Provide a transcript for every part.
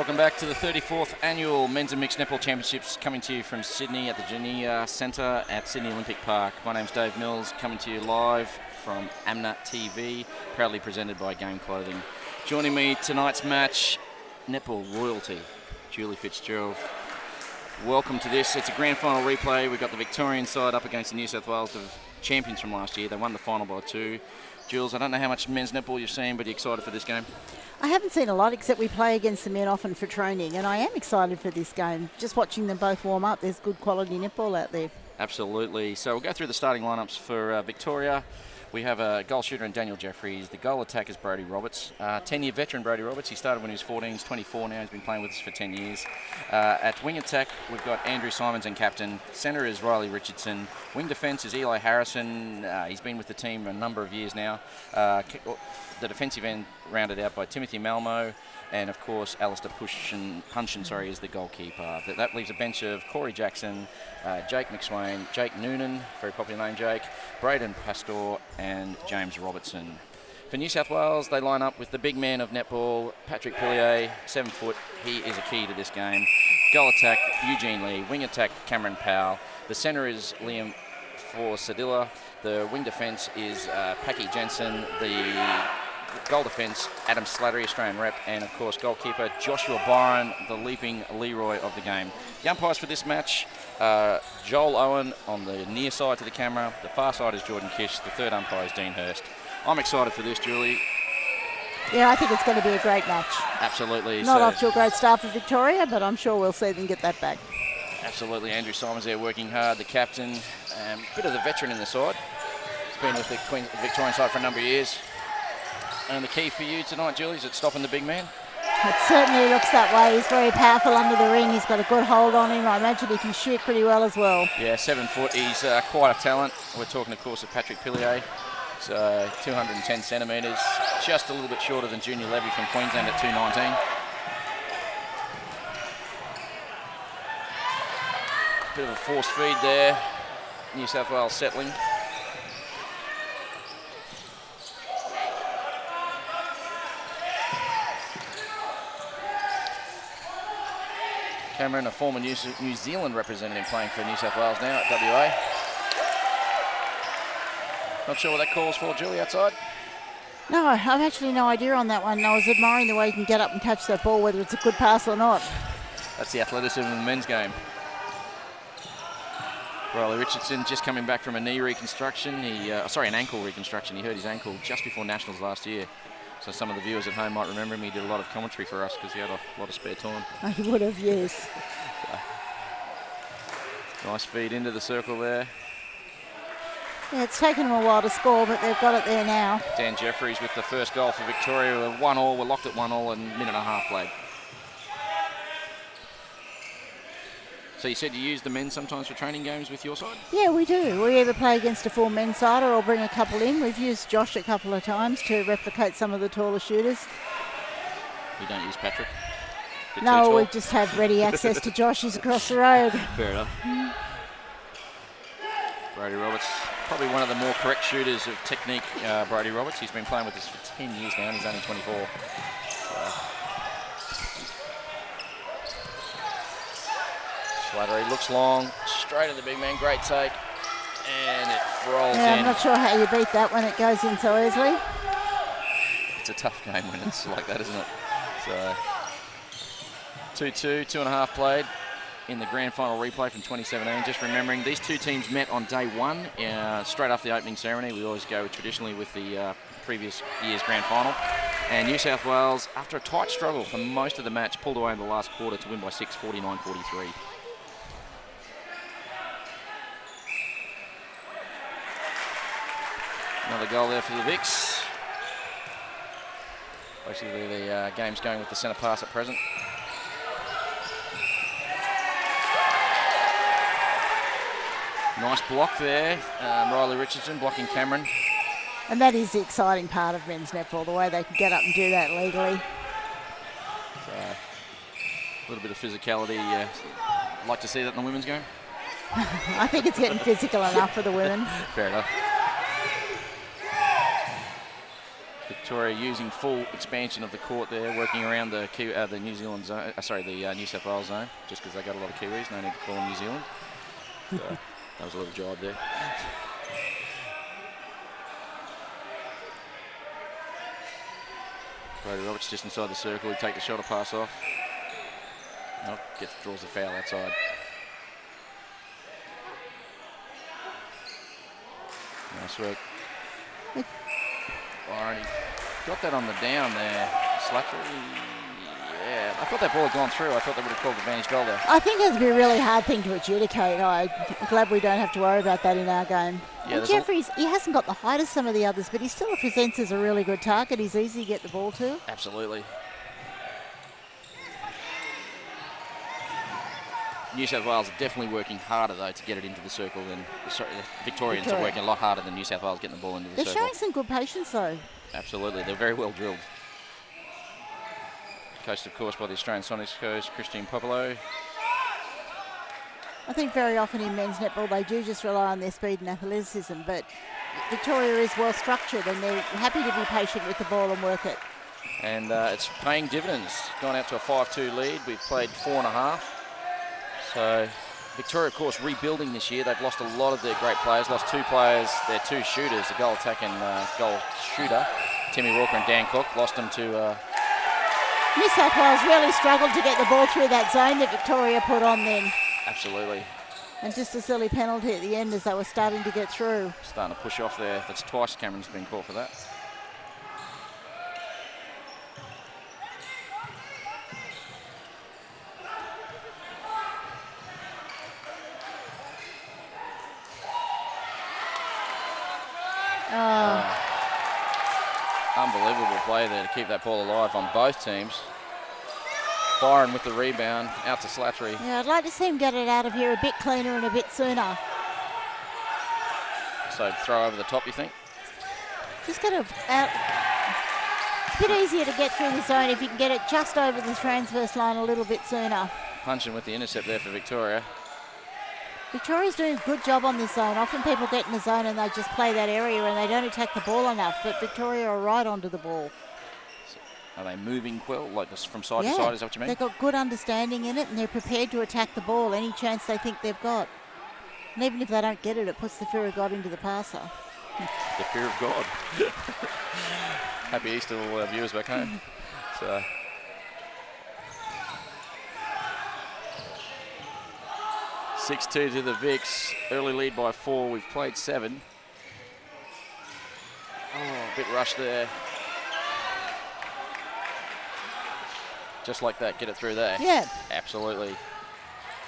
Welcome back to the 34th Annual Men's and Mixed Netball Championships, coming to you from Sydney at the Genia Centre at Sydney Olympic Park. My name's Dave Mills, coming to you live from AMNA TV, proudly presented by Game Clothing. Joining me tonight's match, netball royalty, Julie Fitzgerald. Welcome to this. It's a grand final replay. We've got the Victorian side up against the New South Wales champions from last year. They won the final by 2. Jules, I don't know how much men's netball you've seen, but are you excited for this game? I haven't seen a lot, except we play against the men often for training, and I am excited for this game. Just watching them both warm up, there's good quality netball out there. Absolutely. So we'll go through the starting lineups for Victoria. We have a goal shooter in Daniel Jeffries. The goal attacker is Brodie Roberts. 10-year veteran Brodie Roberts. He started when he was 14. He's 24 now. He's been playing with us for 10 years. At wing attack, we've got Andrew Simons and captain. Centre is Riley Richardson. Wing defence is Eli Harrison. He's been with the team a number of years now. The defensive end rounded out by Timothy Malmo. And, of course, Alistair Punshin is the goalkeeper. That leaves a bench of Corey Jackson, Jake McSwain, Jake Noonan, very popular name Jake, Braden Pastor and James Robertson. For New South Wales, they line up with the big man of netball, Patrick Pillier, 7 foot. He is a key to this game. Goal attack, Eugene Lee. Wing attack, Cameron Powell. The centre is Liam Forsadilla. The wing defence is Packy Jensen. The goal defence, Adam Slattery, Australian rep, and of course goalkeeper Joshua Byron, the leaping Leroy of the game. The umpires for this match, Joel Owen on the near side to the camera. The far side is Jordan Kish. The third umpire is Dean Hurst. I'm excited for this, Julie. Yeah, I think it's going to be a great match. Absolutely. Not off to a great start for Victoria, but I'm sure we'll see them get that back. Absolutely. Andrew Simons there working hard, the captain, bit of the veteran in the side. He's been with the Victorian side for a number of years. And the key for you tonight, Julie, is it stopping the big man? It certainly looks that way. He's very powerful under the ring. He's got a good hold on him. I imagine he can shoot pretty well as well. Yeah, 7 foot. He's quite a talent. We're talking, of course, of Patrick Pillier. So 210 centimetres, just a little bit shorter than Junior Levy from Queensland at 219. Bit of a forced feed there. New South Wales settling. Cameron, a former New Zealand representative playing for New South Wales now at WA. Not sure what that calls for, Julie, outside? No, I've actually no idea on that one. I was admiring the way he can get up and catch that ball, whether it's a good pass or not. That's the athleticism in the men's game. Riley Richardson just coming back from a knee reconstruction. An ankle reconstruction. He hurt his ankle just before Nationals last year. So some of the viewers at home might remember him. He did a lot of commentary for us because he had a lot of spare time. He would have, yes. Nice feed into the circle there. Yeah, it's taken them a while to score, but they've got it there now. Dan Jeffries with the first goal for Victoria. 1-1. We're locked at 1-1 and minute and a half played. So you said you use the men sometimes for training games with your side? Yeah, we do. We either play against a full men's side or I'll bring a couple in. We've used Josh a couple of times to replicate some of the taller shooters. You don't use Patrick? No, we just have ready access to Josh. He's across the road. Fair enough. Brodie Roberts, probably one of the more correct shooters of technique, Brodie Roberts. He's been playing with us for 10 years now and he's only 24. Slattery looks long, straight at the big man, great take, and it rolls in. I'm not sure how you beat that when it goes in so easily. It's a tough game when it's like that, isn't it? So 2-2, 2.5 played in the grand final replay from 2017. Just remembering, these two teams met on day one, straight after the opening ceremony. We always go traditionally with the previous year's grand final. And New South Wales, after a tight struggle for most of the match, pulled away in the last quarter to win by 6, 49-43. Another goal there for the Vics. Basically the game's going with the centre pass at present. Nice block there. Riley Richardson blocking Cameron. And that is the exciting part of men's netball, the way they can get up and do that legally. So, a little bit of physicality. Like to see that in the women's game? I think it's getting physical enough for the women. Fair enough. Victoria using full expansion of the court there, working around the New Zealand zone. The New South Wales zone, just because they got a lot of Kiwis. No need to call them New Zealand. So that was a little jibe there. Brody Roberts just inside the circle. He'd take the shot or pass off. Nope, draws the foul outside. Nice work. Already got that on the down there. Slattery. Yeah, I thought that ball had gone through. I thought they would have called advantage goal there. I think it's a really hard thing to adjudicate. I'm glad we don't have to worry about that in our game. Yeah, and Jeffries, he hasn't got the height of some of the others, but he still presents as a really good target. He's easy to get the ball to. Absolutely. New South Wales are definitely working harder, though, to get it into the circle than the Victorians are working a lot harder than New South Wales getting the ball into the circle. They're showing some good patience, though. Absolutely. They're very well drilled. Coached, of course, by the Australian Sonics coach, Christine Popolo. I think very often in men's netball, they do just rely on their speed and athleticism, but Victoria is well structured and they're happy to be patient with the ball and work it. And it's paying dividends. Gone out to a 5-2 lead. We've played 4.5. So Victoria, of course, rebuilding this year. They've lost a lot of their great players. Lost 2 players, their 2 shooters, the goal attack and goal shooter, Timmy Walker and Dan Cook. Lost them to... New South Wales really struggled to get the ball through that zone that Victoria put on then. Absolutely. And just a silly penalty at the end as they were starting to get through. Starting to push off there. That's twice Cameron's been caught for that. Unbelievable play there to keep that ball alive on both teams. Byron with the rebound, out to Slattery. Yeah, I'd like to see him get it out of here a bit cleaner and a bit sooner. So throw over the top, you think? Just get it out. It's a bit easier to get through the zone if you can get it just over the transverse line a little bit sooner. Punching with the intercept there for Victoria. Victoria's doing a good job on this zone. Often people get in the zone and they just play that area and they don't attack the ball enough, but Victoria are right onto the ball. So are they moving well, like this from side to side, is that what you mean? They've got good understanding in it and they're prepared to attack the ball any chance they think they've got. And even if they don't get it, it puts the fear of God into the passer. The fear of God. Happy Easter, all our viewers back home. So... 6-2 to the VICs. Early lead by 4. We've played 7. Oh, a bit rushed there. Just like that, get it through there. Yeah. Absolutely.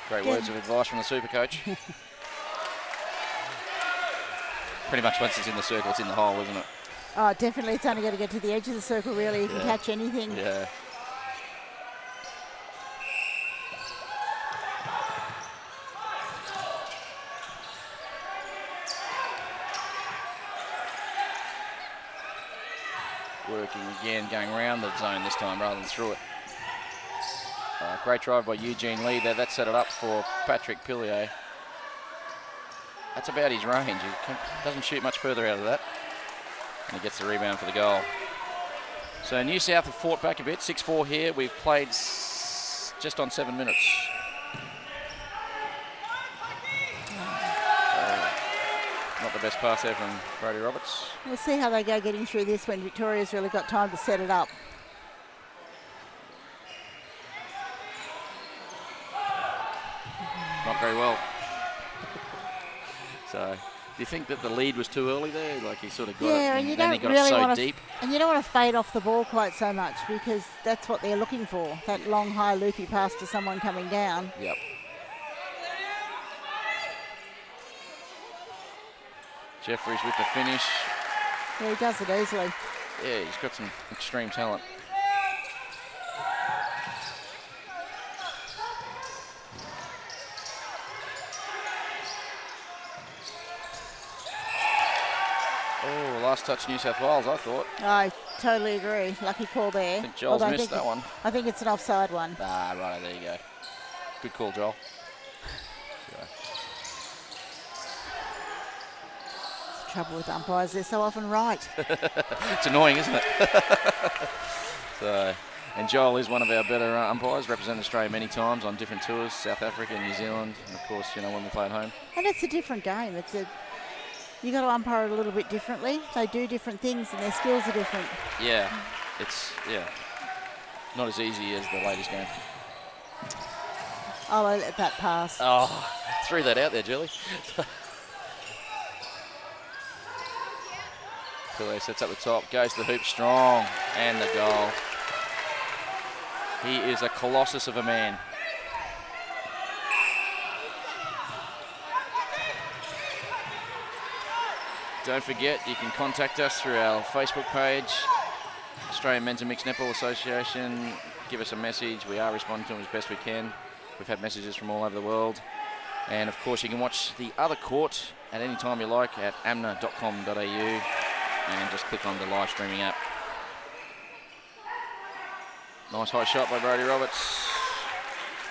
Great words of advice from the super coach. Pretty much once it's in the circle, it's in the hole, isn't it? Oh, definitely. It's only got to get to the edge of the circle, really. You can catch anything. Yeah. Working again, going around the zone this time rather than through it. Great drive by Eugene Lee there. That set it up for Patrick Pillier. That's about his range. He doesn't shoot much further out of that. And he gets the rebound for the goal. So New South have fought back a bit. 6-4 here. We've played just on 7 minutes. Not the best pass there from Brody Roberts. We'll see how they go getting through this when Victoria's really got time to set it up. Not very well. So, do you think that the lead was too early there? Like he sort of got it and then he got it so deep? And you don't want to fade off the ball quite so much because that's what they're looking for. That long, high, loopy pass to someone coming down. Yep. Jeffries with the finish. Yeah, he does it easily. Yeah, he's got some extreme talent. Oh, last touch New South Wales, I thought. I totally agree. Lucky call there. I think Joel's missed that one. I think it's an offside one. Ah, right, there you go. Good call, Joel. trouble with umpires. They're so often right. It's annoying, isn't it? So, and Joel is one of our better umpires, represented Australia many times on different tours, South Africa, New Zealand, and of course, you know, when we play at home. And it's a different game. You got to umpire it a little bit differently. They do different things and their skills are different. Yeah, it's not as easy as the latest game. I'll let that pass. Oh, threw that out there, Julie. Pillay sets up the top, goes to the hoop strong, and the goal. He is a colossus of a man. Don't forget, you can contact us through our Facebook page, Australian Men's and Mixed Netball Association. Give us a message. We are responding to them as best we can. We've had messages from all over the world. And of course, you can watch the other court at any time you like at amna.com.au and just click on the live streaming app. Nice high shot by Brodie Roberts.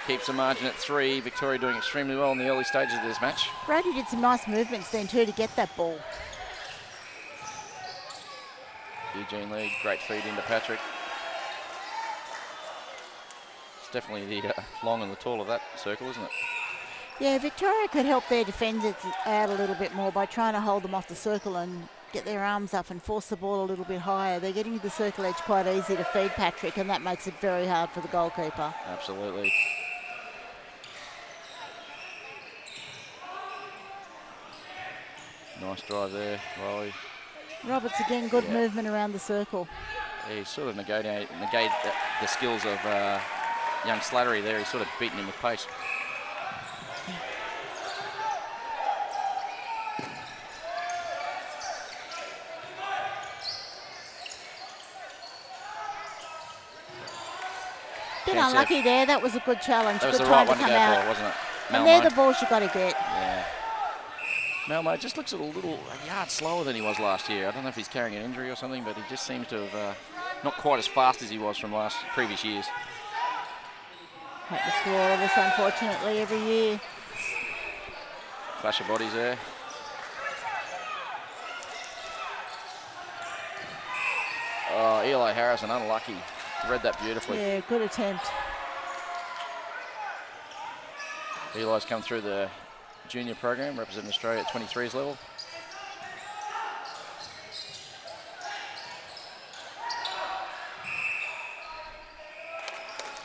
Keeps the margin at 3. Victoria doing extremely well in the early stages of this match. Brodie did some nice movements then too to get that ball. Eugene Lee, great feed into Patrick. It's definitely the long and the tall of that circle, isn't it? Yeah, Victoria could help their defenders out a little bit more by trying to hold them off the circle and get their arms up and force the ball a little bit higher. They're getting to the circle edge quite easy to feed Patrick, and that makes it very hard for the goalkeeper. Absolutely. Nice drive there, Riley. Roberts again, good movement around the circle. Yeah, he's sort of negated the skills of young Slattery there. He's sort of beaten him with pace. Bit unlucky there. That was a good challenge. That was good the right time one to to come go out. for, wasn't it? And Malmo. they're the balls you got to get. Yeah. Malmo just looks a yard slower than he was last year. I don't know if he's carrying an injury or something, but he just seems to have not quite as fast as he was from previous years. Have to score all of this, unfortunately, every year. Clash of bodies there. Oh, Eli Harrison, unlucky. Read that beautifully. Yeah, good attempt. Eli's come through the junior program, representing Australia at 23s level.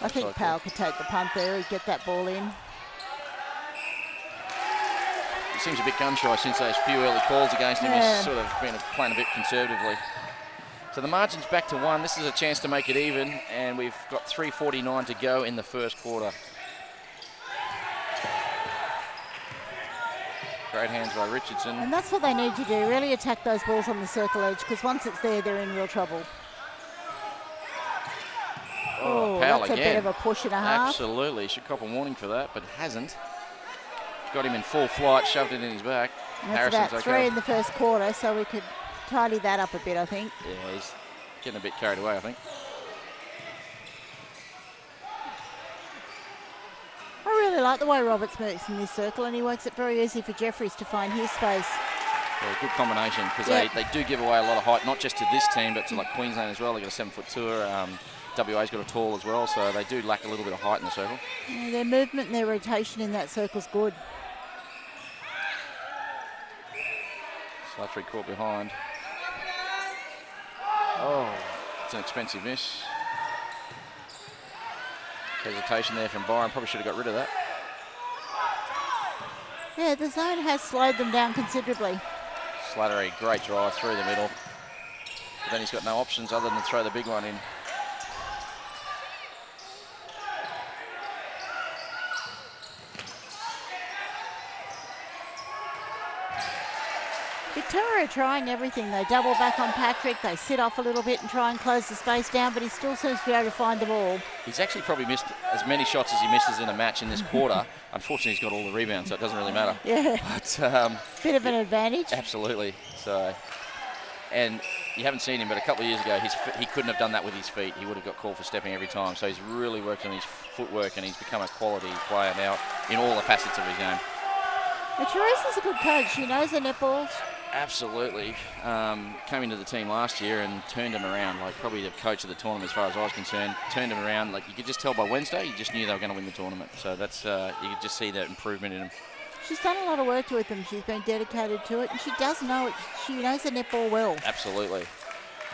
I think Powell could take the punt there. He'd get that ball in. He seems a bit gun-shy since those few early calls against him. Yeah. He's sort of been playing a bit conservatively. So the margin's back to 1. This is a chance to make it even, and we've got 3:49 to go in the first quarter. Great hands by Richardson. And that's what they need to do, really attack those balls on the circle edge, because once it's there, they're in real trouble. Oh, that's Powell a again. bit of a push and a half. Absolutely. Should cop a warning for that, but hasn't. Got him in full flight, shoved it in his back. And that's about 3 in the first quarter, so we could tidy that up a bit, I think. Yeah, he's getting a bit carried away, I think. I really like the way Roberts moves in this circle, and he makes it very easy for Jeffries to find his space. Yeah, good combination, because they do give away a lot of height, not just to this team, but to like Queensland as well. They've got a 7-foot tour. WA's got a tall as well, so they do lack a little bit of height in the circle. Yeah, their movement and their rotation in that circle's good. Slattery caught behind. Oh, it's an expensive miss. Hesitation there from Byron. Probably should have got rid of that. Yeah, the zone has slowed them down considerably. Slattery, great drive through the middle. But then he's got no options other than throw the big one in. Victoria trying everything. They double back on Patrick. They sit off a little bit and try and close the space down, but he still seems to be able to find the ball. He's actually probably missed as many shots as he misses in a match in this quarter. Unfortunately, he's got all the rebounds, so it doesn't really matter. Yeah. But, bit of an advantage. Absolutely. So, and you haven't seen him, but a couple of years ago, he couldn't have done that with his feet. He would have got called for stepping every time. So he's really worked on his footwork, and he's become a quality player now in all the facets of his game. But Teresa's a good coach. She knows the netball. Absolutely. Came into the team last year and turned him around, like probably the coach of the tournament as far as I was concerned. Turned him around, like you could just tell by Wednesday, you just knew they were going to win the tournament. So that's, you could just see that improvement in him. She's done a lot of work with them. She's been dedicated to it, and she does know it. She knows the netball well. Absolutely.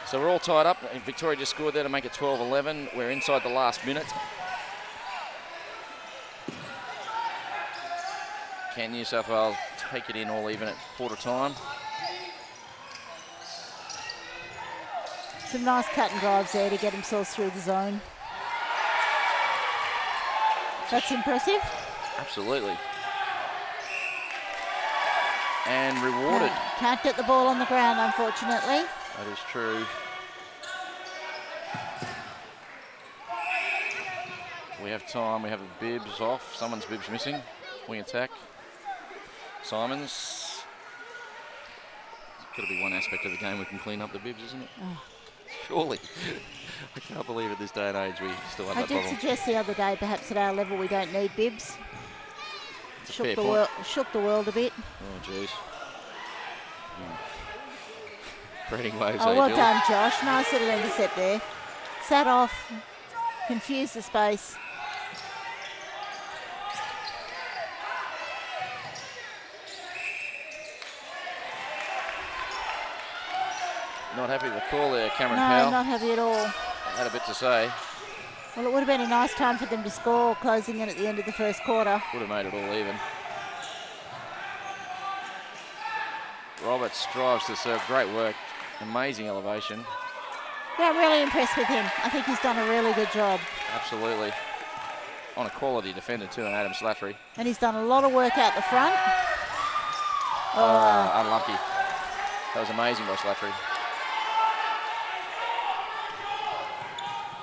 So we're all tied up. Victoria just scored there to make it 12-11. We're inside the last minute. Can New South Wales take it in all even at quarter time? Some nice cut and drives there to get themselves through the zone. That's impressive. Absolutely. And rewarded. Can't get the ball on the ground, unfortunately. That is true. We have time. We have the bibs off. Someone's bibs missing. Wing attack. Simons. It's got to be one aspect of the game we can clean up the bibs, isn't it? Oh. Surely. I can't believe at this day and age we still have that problem. I did suggest the other day perhaps at our level we don't need bibs. Shook the world a bit. Oh, jeez. Creating waves. Oh, well done, Josh. Nice little intercept there. Sat off, confused the space. Not happy with the call there, Cameron No, Powell. not happy at all. Had a bit to say. Well, it would have been a nice time for them to score, closing in at the end of the first quarter. Would have made it all even. Roberts drives to serve. Great work. Amazing elevation. Yeah, I'm really impressed with him. I think he's done a really good job. Absolutely. On a quality defender too, and Adam Slattery. And he's done a lot of work out the front. Unlucky. That was amazing by Slattery.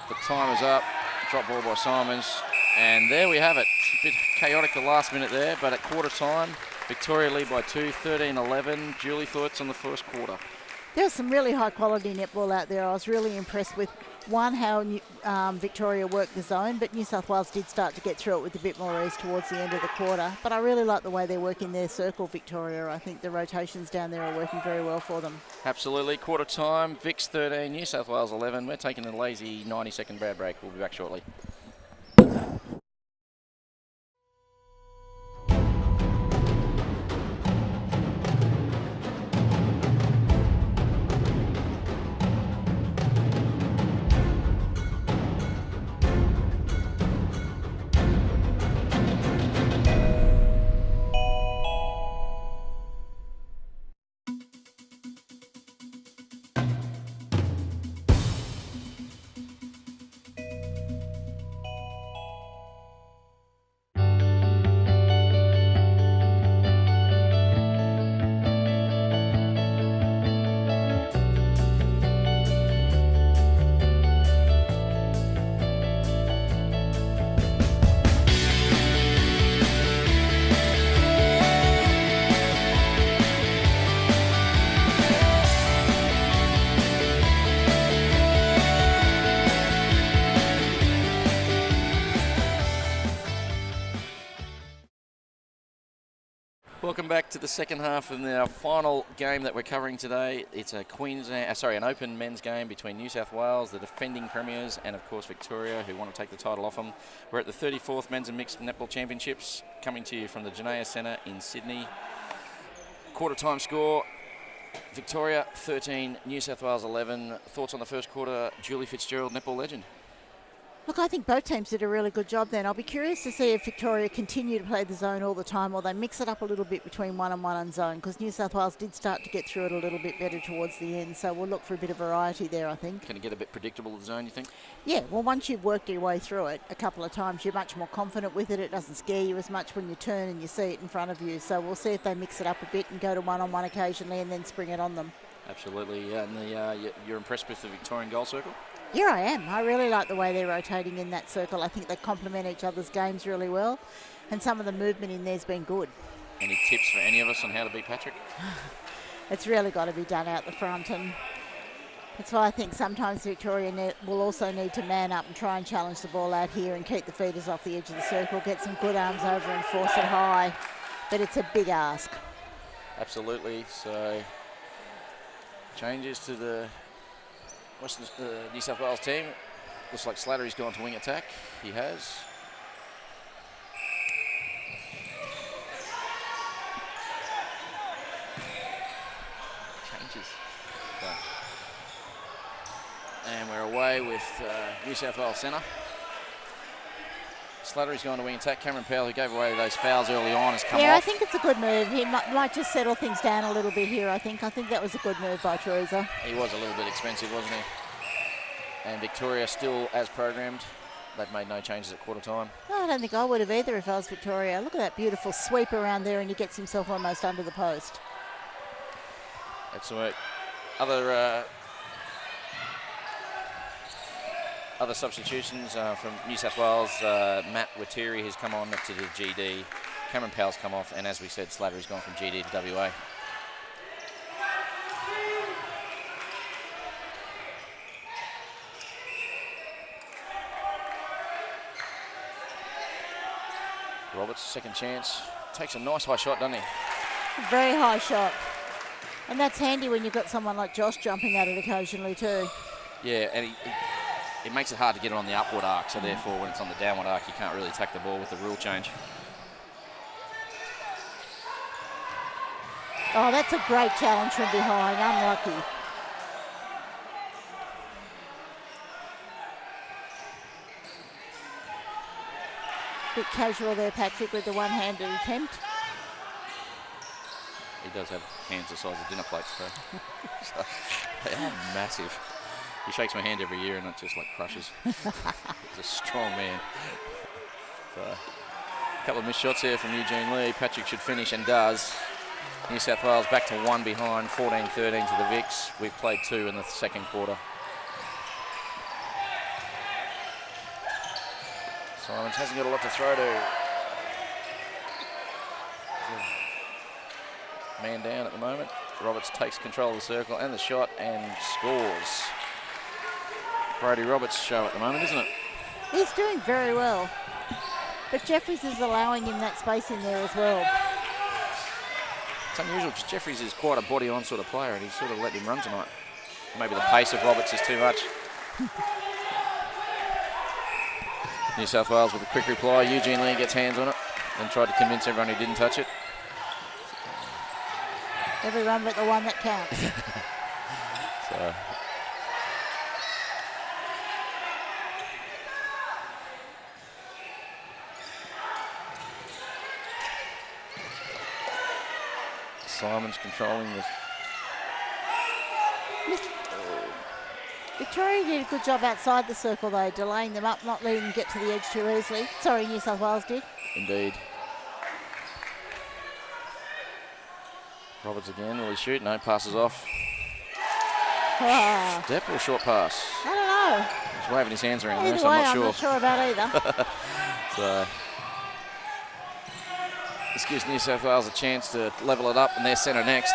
The time is up. Drop ball by Simons. And there we have it. A bit chaotic the last minute there, but at quarter time, Victoria lead by 2, 13-11. Julie, thoughts on the first quarter? There was some really high quality netball out there. I was really impressed with, one, how Victoria worked the zone, but New South Wales did start to get through it with a bit more ease towards the end of the quarter. But I really like the way they're working their circle, Victoria. I think the rotations down there are working very well for them. Absolutely. Quarter time, Vic's 13, New South Wales 11. We're taking a lazy 90-second bad break. We'll be back shortly. Welcome back to the second half of our final game that we're covering today. It's a an open men's game between New South Wales, the defending premiers, and of course Victoria, who want to take the title off them. We're at the 34th Men's and Mixed Netball Championships, coming to you from the Janea Centre in Sydney. Quarter time score, Victoria 13, New South Wales 11. Thoughts on the first quarter, Julie Fitzgerald, netball legend? Look, I think both teams did a really good job then. I'll be curious to see if Victoria continue to play the zone all the time, or they mix it up a little bit between one-on-one and zone, because New South Wales did start to get through it a little bit better towards the end, so we'll look for a bit of variety there, I think. Can it get a bit predictable, the zone, you think? Yeah, well, once you've worked your way through it a couple of times, you're much more confident with it. It doesn't scare you as much when you turn and you see it in front of you, so we'll see if they mix it up a bit and go to one-on-one occasionally and then spring it on them. Absolutely, and you're impressed with the Victorian goal circle? Yeah, I am. I really like the way they're rotating in that circle. I think they complement each other's games really well, and some of the movement in there's been good. Any tips for any of us on how to beat Patrick? It's really got to be done out the front, and that's why I think sometimes Victoria will also need to man up and try and challenge the ball out here and keep the feeders off the edge of the circle, get some good arms over and force it high, but it's a big ask. Absolutely. So Changes to the Western New South Wales team. Looks like Slattery's gone to wing attack. He has. Changes. So. And we're away with New South Wales centre. Slattery's gone to wing attack. Cameron Powell, who gave away those fouls early on, has come off. Yeah, I think it's a good move. He might just settle things down a little bit here, I think. I think that was a good move by Teresa. He was a little bit expensive, wasn't he? And Victoria still as programmed. They've made no changes at quarter time. No, I don't think I would have either if I was Victoria. Look at that beautiful sweep around there, and he gets himself almost under the post. Excellent. Other substitutions from New South Wales. Matt Watiri has come on to the GD. Cameron Powell's come off, and as we said, Slattery's gone from GD to WA. Roberts, second chance. Takes a nice high shot, doesn't he? Very high shot. And that's handy when you've got someone like Josh jumping at it occasionally too. Yeah, and it makes it hard to get it on the upward arc, so therefore when it's on the downward arc, you can't really attack the ball with the rule change. Oh, that's a great challenge from behind. Unlucky. Bit casual there, Patrick, with the one-handed attempt. He does have hands the size of dinner plates, though. So they are massive. He shakes my hand every year and it just like crushes. He's a strong man. So, a couple of missed shots here from Eugene Lee. Patrick should finish and does. New South Wales back to 1 behind, 14-13 to the VICs. We've played 2 in the second quarter. Simons hasn't got a lot to throw to. Man down at the moment. Roberts takes control of the circle and the shot and scores. Brody Roberts' show at the moment, isn't it? He's doing very well. But Jeffries is allowing him that space in there as well. It's unusual because Jeffries is quite a body-on sort of player and he's sort of let him run tonight. Maybe the pace of Roberts is too much. New South Wales with a quick reply. Eugene Lee gets hands on it and tried to convince everyone who didn't touch it. Every run but the one that counts. So. Simons controlling this. Victoria did a good job outside the circle though, delaying them up, not letting them get to the edge too easily. Sorry, New South Wales did. Indeed. Roberts again, will he shoot? No, passes off. Step or short pass? I don't know. He's waving his hands around there, Either so way, I'm I'm not sure about either. So this gives New South Wales a chance to level it up, and they're centre next.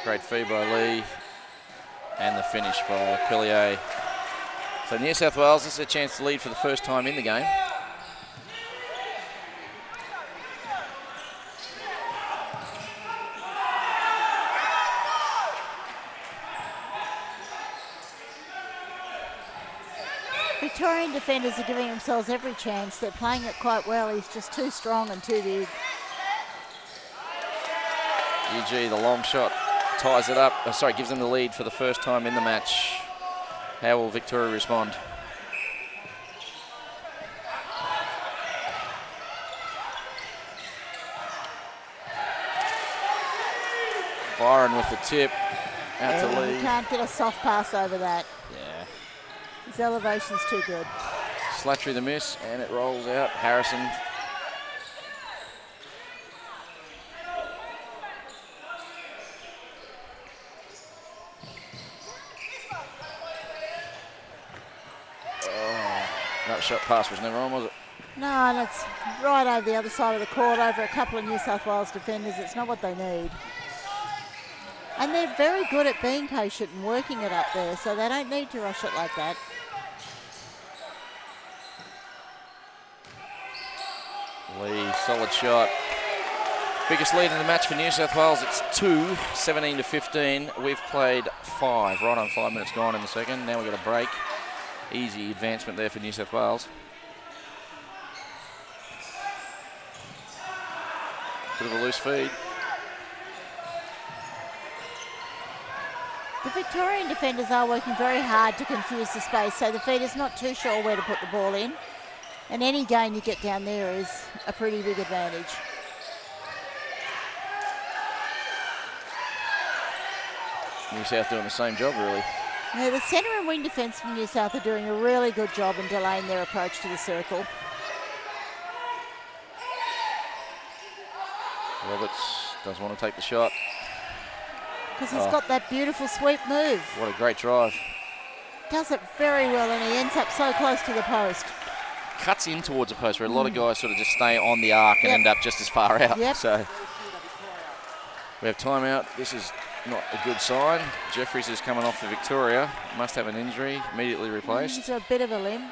Great feed by Lee, and the finish by Pellier. So New South Wales, this is a chance to lead for the first time in the game. Victorian defenders are giving themselves every chance. They're playing it quite well. He's just too strong and too big. UG, the long shot, ties it up. Gives them the lead for the first time in the match. How will Victoria respond? Byron with the tip. Out to Lee. You can't get a soft pass over that. Yeah. His elevation's too good. Slattery the miss, and it rolls out. Harrison. Oh, that shot pass was never on, was it? No, and it's right over the other side of the court, over a couple of New South Wales defenders. It's not what they need. And they're very good at being patient and working it up there, so they don't need to rush it like that. Lee, solid shot. Biggest lead in the match for New South Wales, it's 2, 17 to 15. We've played 5, right on 5 minutes gone in the second. Now we've got a break. Easy advancement there for New South Wales. Bit of a loose feed. The Victorian defenders are working very hard to confuse the space, so the feeder's not too sure where to put the ball in. And any gain you get down there is a pretty big advantage. New South doing the same job, really. Yeah, the centre and wing defence from New South are doing a really good job in delaying their approach to the circle. Roberts doesn't want to take the shot. Because he's got that beautiful sweep move. What a great drive. Does it very well, and he ends up so close to the post. Cuts in towards the post, where a lot of guys sort of just stay on the arc and end up just as far out. Yep. So we have timeout. This is not a good sign. Jeffries is coming off for Victoria. Must have an injury. Immediately replaced. He's a bit of a limp.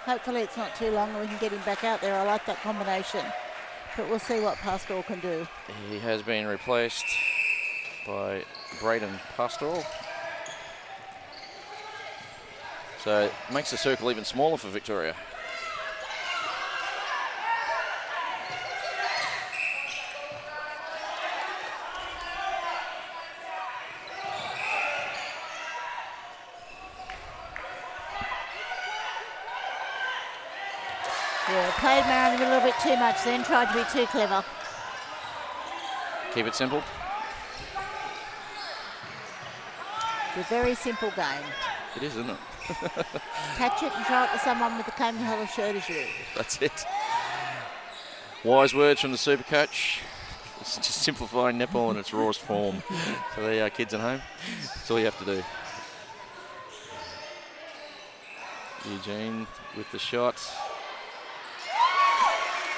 Hopefully it's not too long and we can get him back out there. I like that combination. But we'll see what Pastoral can do. He has been replaced by Braden Pastoral. So it makes the circle even smaller for Victoria. Yeah, played Marin a little bit too much then, tried to be too clever. Keep it simple. It's a very simple game. It is, isn't it? Catch it and throw it to someone with the same colour shirt as you. That's it. Wise words from the super coach. It's just simplifying netball in its rawest form. So there you are, kids at home. That's all you have to do. Eugene with the shot.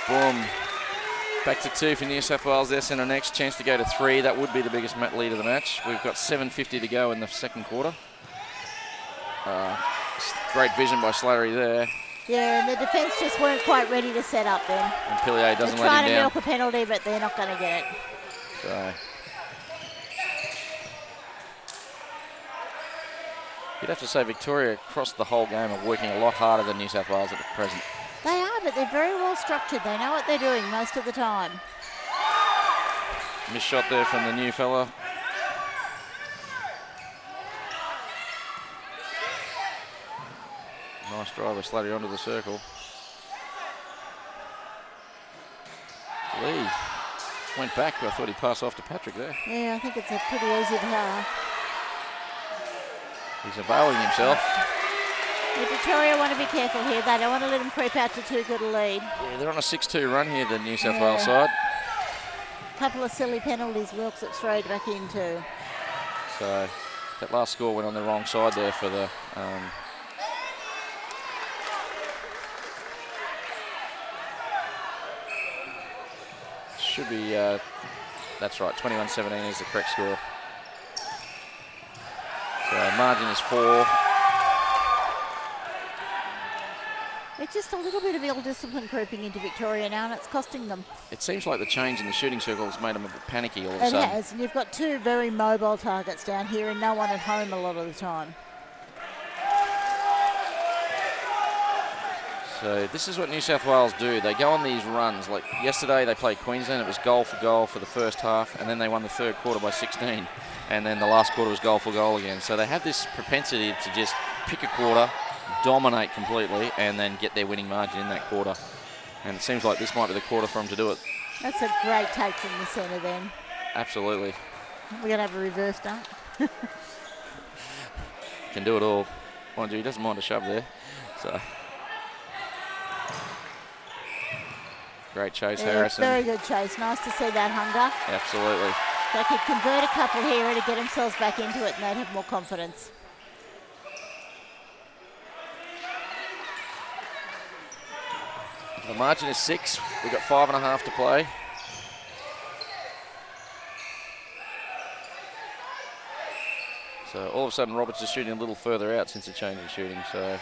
Boom. Back to 2 for New South Wales. Their centre next. Chance to go to 3. That would be the biggest lead of the match. We've got 7:50 to go in the second quarter. Great vision by Slattery there. Yeah, and the defence just weren't quite ready to set up then. And Pillier doesn't let him down. They're trying to milk a penalty, but they're not going to get it. So you'd have to say Victoria across the whole game are working a lot harder than New South Wales at the present. They are, but they're very well structured. They know what they're doing most of the time. Missed shot there from the new fella. Nice drive of Slattery onto the circle. Lee went back. I thought he passed off to Patrick there. Yeah, I think it's a pretty easy power. He's availing himself. Yeah, Victoria want to be careful here. They don't want to let them creep out to too good a lead. Yeah, they're on a 6-2 run here, the New South Wales side. A couple of silly penalties Wilkes it straight back into. So that last score went on the wrong side there for the should be that's right, 21-17 is the correct score. So margin is 4. It's just a little bit of ill discipline creeping into Victoria now, and it's costing them. It seems like the change in the shooting circle has made them a bit panicky all of a It sudden. has, and you've got 2 very mobile targets down here and no one at home a lot of the time. So this is what New South Wales do. They go on these runs. Like yesterday they played Queensland. It was goal for the first half, and then they won the third quarter by 16. And then the last quarter was goal for goal again. So they have this propensity to just pick a quarter, dominate completely, and then get their winning margin in that quarter. And it seems like this might be the quarter for them to do it. That's a great take from the centre then. Absolutely. We're going to have a reverse dunk. Can do it all. Mind you, he doesn't mind a shove there. So great chase, yeah, Harrison. Very good chase. Nice to see that hunger. Absolutely. They could convert a couple here to get themselves back into it and they'd have more confidence. The margin is 6. We've got 5.5 to play. So all of a sudden Roberts is shooting a little further out since the change in shooting. So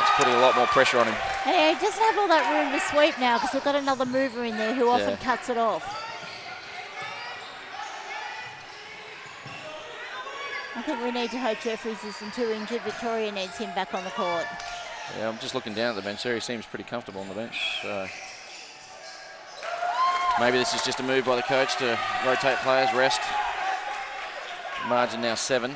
it's putting a lot more pressure on him. Hey, he doesn't have all that room to sweep now because we've got another mover in there who often cuts it off. I think we need to hope Jeffries isn't too injured. Victoria needs him back on the court. Yeah, I'm just looking down at the bench there. He seems pretty comfortable on the bench. So maybe this is just a move by the coach to rotate players, rest. Margin now 7.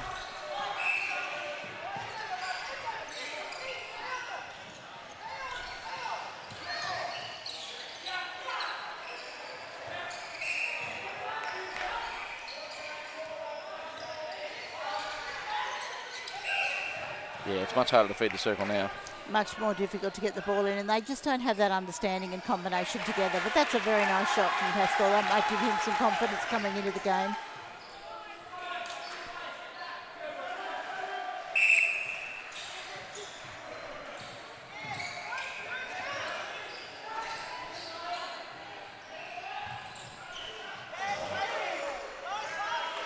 Yeah, it's much harder to feed the circle now. Much more difficult to get the ball in, and they just don't have that understanding and combination together. But that's a very nice shot from Pascal. That might give him some confidence coming into the game.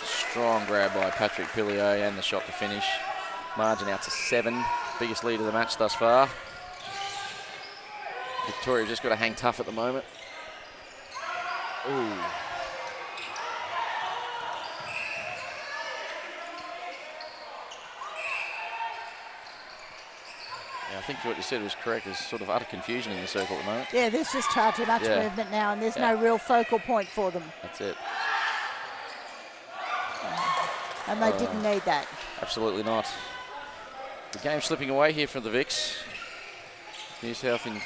Strong grab by Patrick Pillier and the shot to finish. Margin out to 7. Biggest lead of the match thus far. Victoria just got to hang tough at the moment. Ooh. Yeah, I think what you said was correct. There's sort of utter confusion in the circle at the moment. Yeah, there's just far too much movement now, and there's no real focal point for them. That's it. And they didn't need that. Absolutely not. The game slipping away here from the VICs. New South in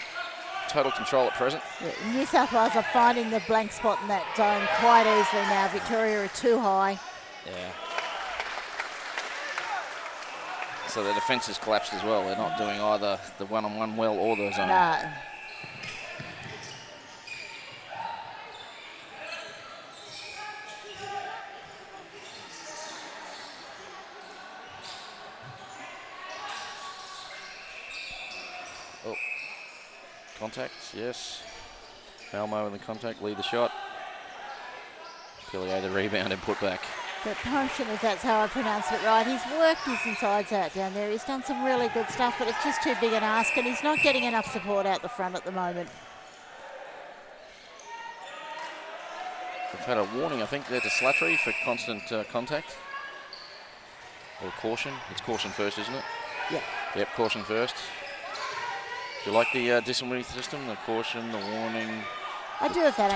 total control at present. Yeah, New South Wales are finding the blank spot in that zone quite easily now. Victoria are too high. Yeah. So their defence has collapsed as well. They're not doing either the one-on-one well or the zone. No. Oh, contact, yes. Malmo in the contact, lead the shot. Pillier the rebound and put back. But Potion, if that's how I pronounce it right, he's worked his insides out down there. He's done some really good stuff, but it's just too big an ask, and he's not getting enough support out the front at the moment. We've had a warning, I think, there to Slattery for constant contact. Or caution. It's caution first, isn't it? Yeah. Yep, caution first. Do you like the disciplinary system? The caution, the warning. I do if they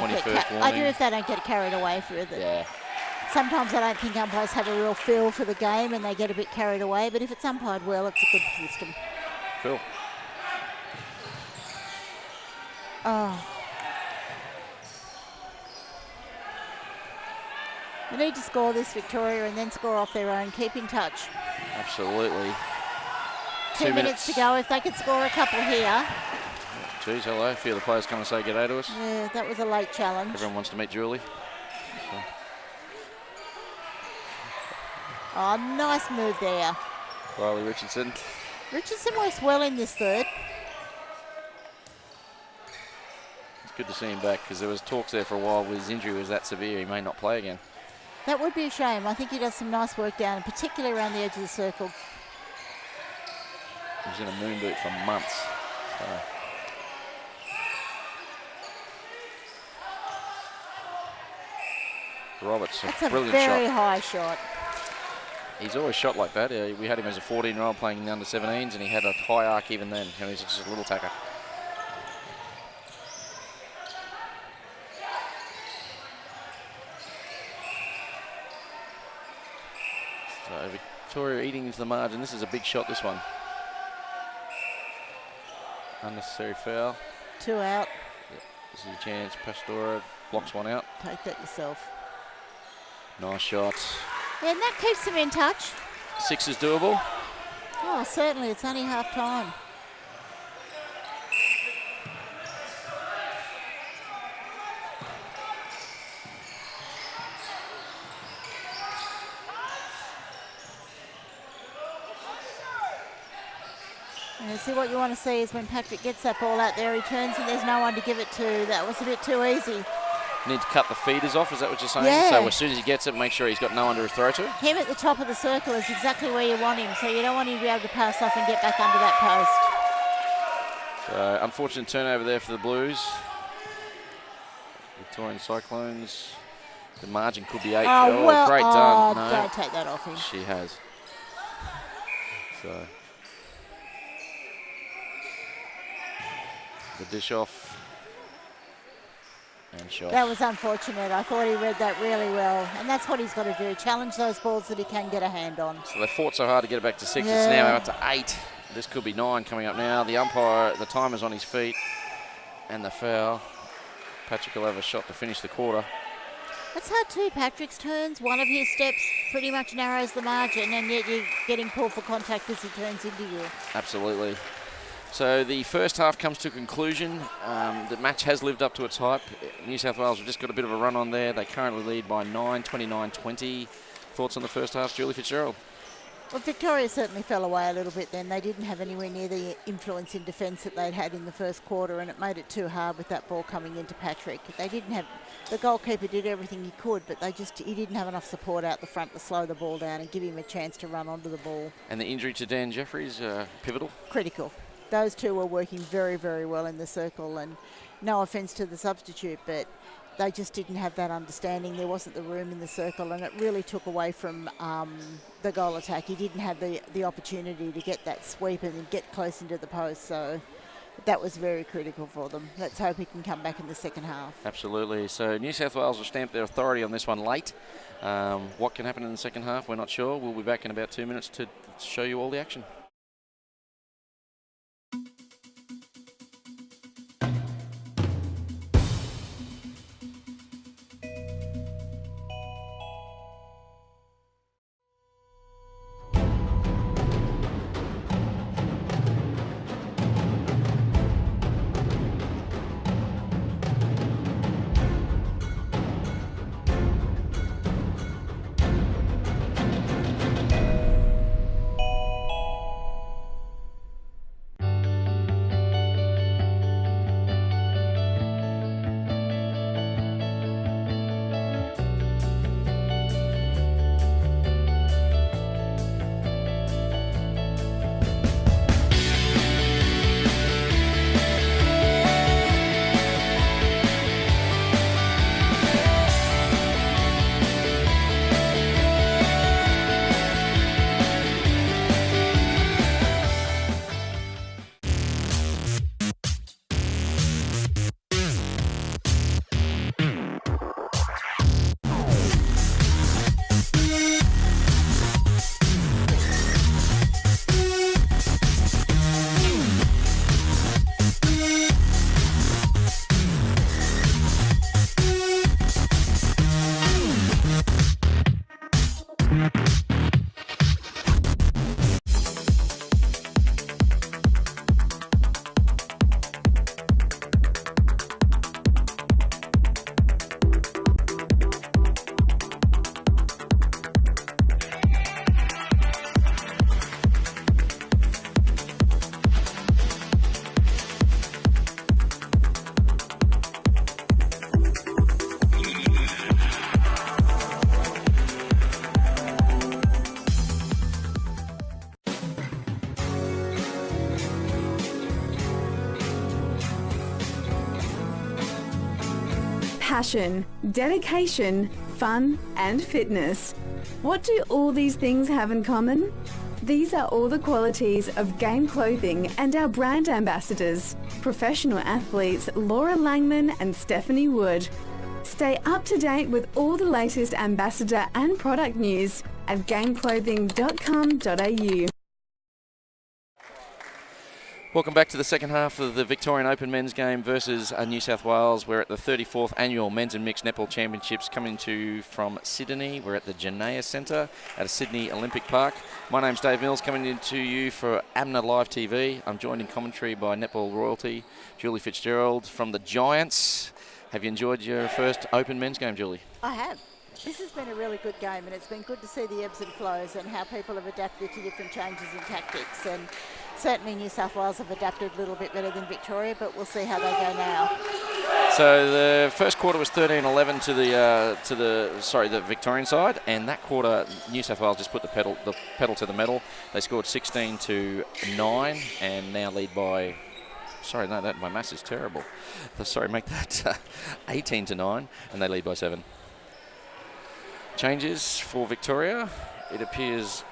don't get carried away further. Yeah. Sometimes I don't think umpires have a real feel for the game and they get a bit carried away, but if it's umpired well, it's a good system. Cool. Oh. They need to score this, Victoria, and then score off their own. Keep in touch. Absolutely. 2 minutes to go. If they could score a couple here. Geez, hello. A few of the players come and say g'day to us. Yeah, that was a late challenge. Everyone wants to meet Julie. So. Oh, nice move there. Riley Richardson. Richardson works well in this third. It's good to see him back because there was talks there for a while with his injury was that severe. He may not play again. That would be a shame. I think he does some nice work down, particularly around the edge of the circle. He was in a moon boot for months. So. Roberts, That's a brilliant very shot. high shot. He's always shot like that. We had him as a 14-year-old playing in the under-17s, and he had a high arc even then. He was just a little tacker. So Victoria eating into the margin. This is a big shot, this one. Unnecessary foul. 2 out. Yep. This is a chance. Pastora blocks one out. Take that yourself. Nice shot. Yeah, and that keeps them in touch. 6 is doable. Oh, certainly. It's only half time. And see, what you want to see is when Patrick gets that ball out there, he turns and there's no one to give it to. That was a bit too easy. Need to cut the feeders off, is that what you're saying? Yeah. So as soon as he gets it, make sure he's got no one to throw to. Him at the top of the circle is exactly where you want him, so you don't want him to be able to pass off and get back under that post. So unfortunate turnover there for the Blues. Victorian Cyclones. The margin could be 8. Oh, well, great done. No, don't take that off him. she has. So the dish off and shot. That was unfortunate. I thought he read that really well, and that's what he's got to do, challenge those balls that he can get a hand on. So they fought so hard to get it back to 6. Yeah. It's now out to 8. This could be 9 coming up now. The umpire, the timer's on his feet, and the foul. Patrick will have a shot to finish the quarter. That's hard too, Patrick's turns. One of his steps pretty much narrows the margin, and yet you're getting pulled for contact as he turns into you. Absolutely. So the first half comes to a conclusion. The match has lived up to its hype. New South Wales have just got a bit of a run on there. They currently lead by 9, 29-20. Thoughts on the first half, Julie Fitzgerald? Well, Victoria certainly fell away a little bit then. They didn't have anywhere near the influence in defence that they'd had in the first quarter, and it made it too hard with that ball coming into Patrick. They didn't have, the goalkeeper did everything he could, but he didn't have enough support out the front to slow the ball down and give him a chance to run onto the ball. And the injury to Dan Jeffries, pivotal? Critical. Those two were working very, very well in the circle, and no offence to the substitute, but they just didn't have that understanding. There wasn't the room in the circle, and it really took away from the goal attack. He didn't have the opportunity to get that sweep and get close into the post, so that was very critical for them. Let's hope he can come back in the second half. Absolutely. So New South Wales will stamp their authority on this one late. What can happen in the second half, we're not sure. We'll be back in about 2 minutes to show you all the action. Passion, dedication, fun and fitness. What do all these things have in common? These are all the qualities of Game Clothing and our brand ambassadors, professional athletes Laura Langman and Stephanie Wood. Stay up to date with all the latest ambassador and product news at gameclothing.com.au. Welcome back to the second half of the Victorian Open men's game versus New South Wales. We're at the 34th annual Men's and Mixed Netball Championships coming to you from Sydney. We're at the Janea Centre at Sydney Olympic Park. My name's Dave Mills, coming in to you for AMNA Live TV. I'm joined in commentary by netball royalty Julie Fitzgerald from the Giants. Have you enjoyed your first Open men's game, Julie? I have. This has been a really good game, and it's been good to see the ebbs and flows and how people have adapted to different changes in tactics. And certainly New South Wales have adapted a little bit better than Victoria, but we'll see how they go now. So the first quarter was 13-11 to the Victorian side, and that quarter New South Wales just put the pedal to the metal. They scored 16-9 and now lead by Sorry, no, my maths is terrible. Sorry, make that 18-9, and they lead by 7. Changes for Victoria. It appears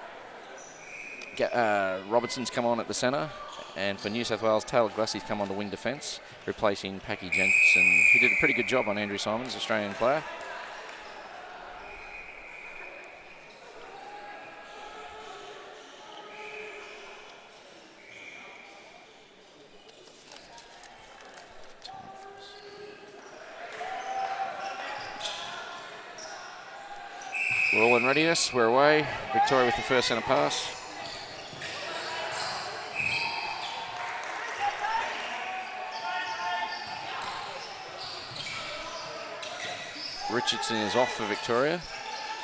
Robertson's come on at the centre, and for New South Wales, Taylor Glassey's come on to wing defence, replacing Packy Jensen, who did a pretty good job on Andrew Simons, Australian player. We're all in readiness. We're away. Victoria with the first centre pass. Richardson is off for Victoria.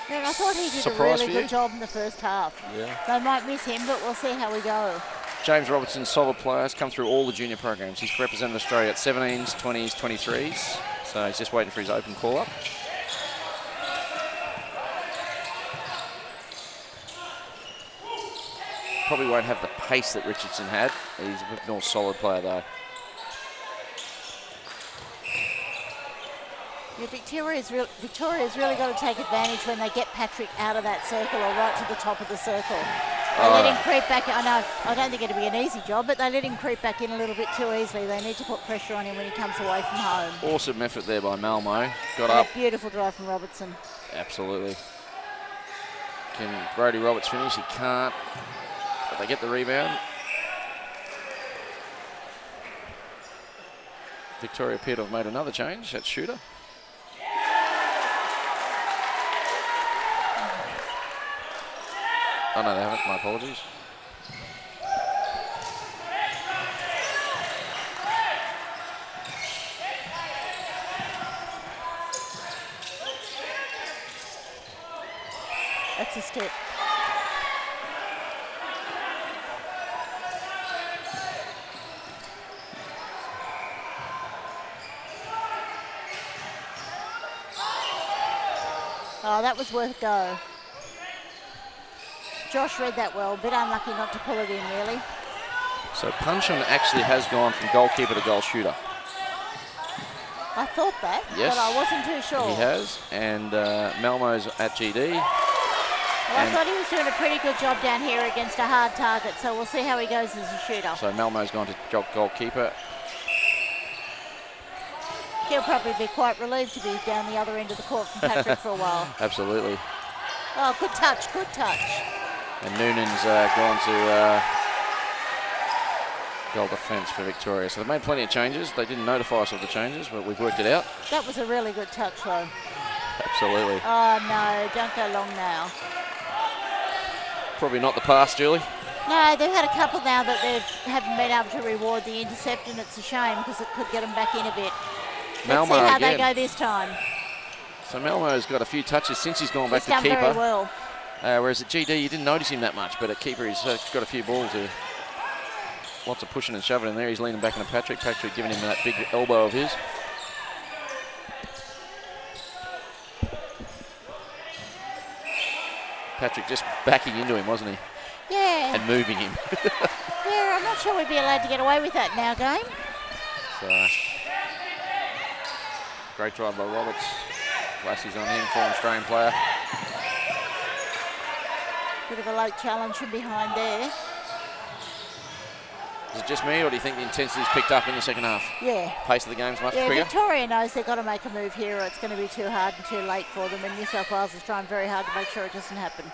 Yeah, I thought he did a really good job in the first half. Yeah. They might miss him, but we'll see how we go. James Robertson, solid player, has come through all the junior programs. He's represented Australia at 17s, 20s, 23s. So he's just waiting for his open call-up. Probably won't have the pace that Richardson had. He's a bit more solid player though. Yeah, Victoria's really got to take advantage when they get Patrick out of that circle or right to the top of the circle. They let him creep back. I know, I don't think it'll be an easy job, but they let him creep back in a little bit too easily. They need to put pressure on him when he comes away from home. Awesome effort there by Malmo. Got up. Beautiful drive from Robertson. Absolutely. Can Brodie Roberts finish? He can't. But they get the rebound. Victoria appear to have made another change. That's shooter. Oh no, they haven't. My apologies. That's a step. Oh, that was worth a go. Josh read that well, a bit unlucky not to pull it in, really. So Puncheon actually has gone from goalkeeper to goal shooter. I thought that, yes, but I wasn't too sure. He has, and Malmo's at GD. Well, I thought he was doing a pretty good job down here against a hard target, so we'll see how he goes as a shooter. So Malmo's gone to goalkeeper. He'll probably be quite relieved to be down the other end of the court from Patrick for a while. Absolutely. Oh, good touch, good touch. And Noonan's gone to goal defence for Victoria. So they've made plenty of changes. They didn't notify us of the changes, but we've worked it out. That was a really good touch, though. Absolutely. Oh, no, don't go long now. Probably not the pass, Julie. No, they've had a couple now that they haven't been able to reward the intercept, and it's a shame because it could get them back in a bit. Let's see how they go this time. So Malmo's got a few touches since he's gone back to keeper. He's done very well. Whereas at GD, you didn't notice him that much, but at keeper, he's got a few balls there. Lots of pushing and shoving in there. He's leaning back into Patrick. Patrick giving him that big elbow of his. Patrick just backing into him, wasn't he? Yeah. And moving him. Yeah, I'm not sure we'd be allowed to get away with that now, game. So, great drive by Roberts. Glassey's on him, former Australian player. Bit of a late challenge from behind there. Is it just me, or do you think the intensity's picked up in the second half? Yeah. Pace of the game's much quicker? Victoria knows they've got to make a move here or it's going to be too hard and too late for them, and New South Wales is trying very hard to make sure it doesn't happen.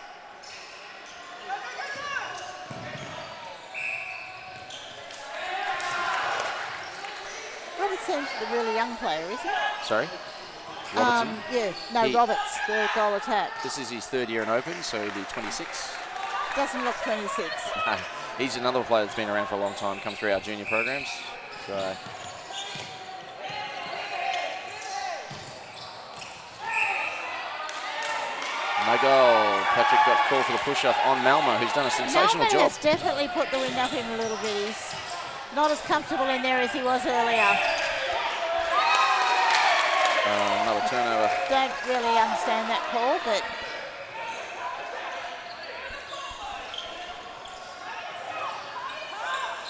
Robertson's the really young player, is he? Sorry? Robertson? Yeah, no, Roberts, the goal attack. This is his third year in Open, so he'll be 26. Doesn't look 26. He's another player that's been around for a long time, come through our junior programs. So no goal. Patrick got called for the push-up on Malmo, who's done a sensational job. Has definitely put the wind up him a little bit. He's not as comfortable in there as he was earlier. Another turnover. Don't really understand that call, but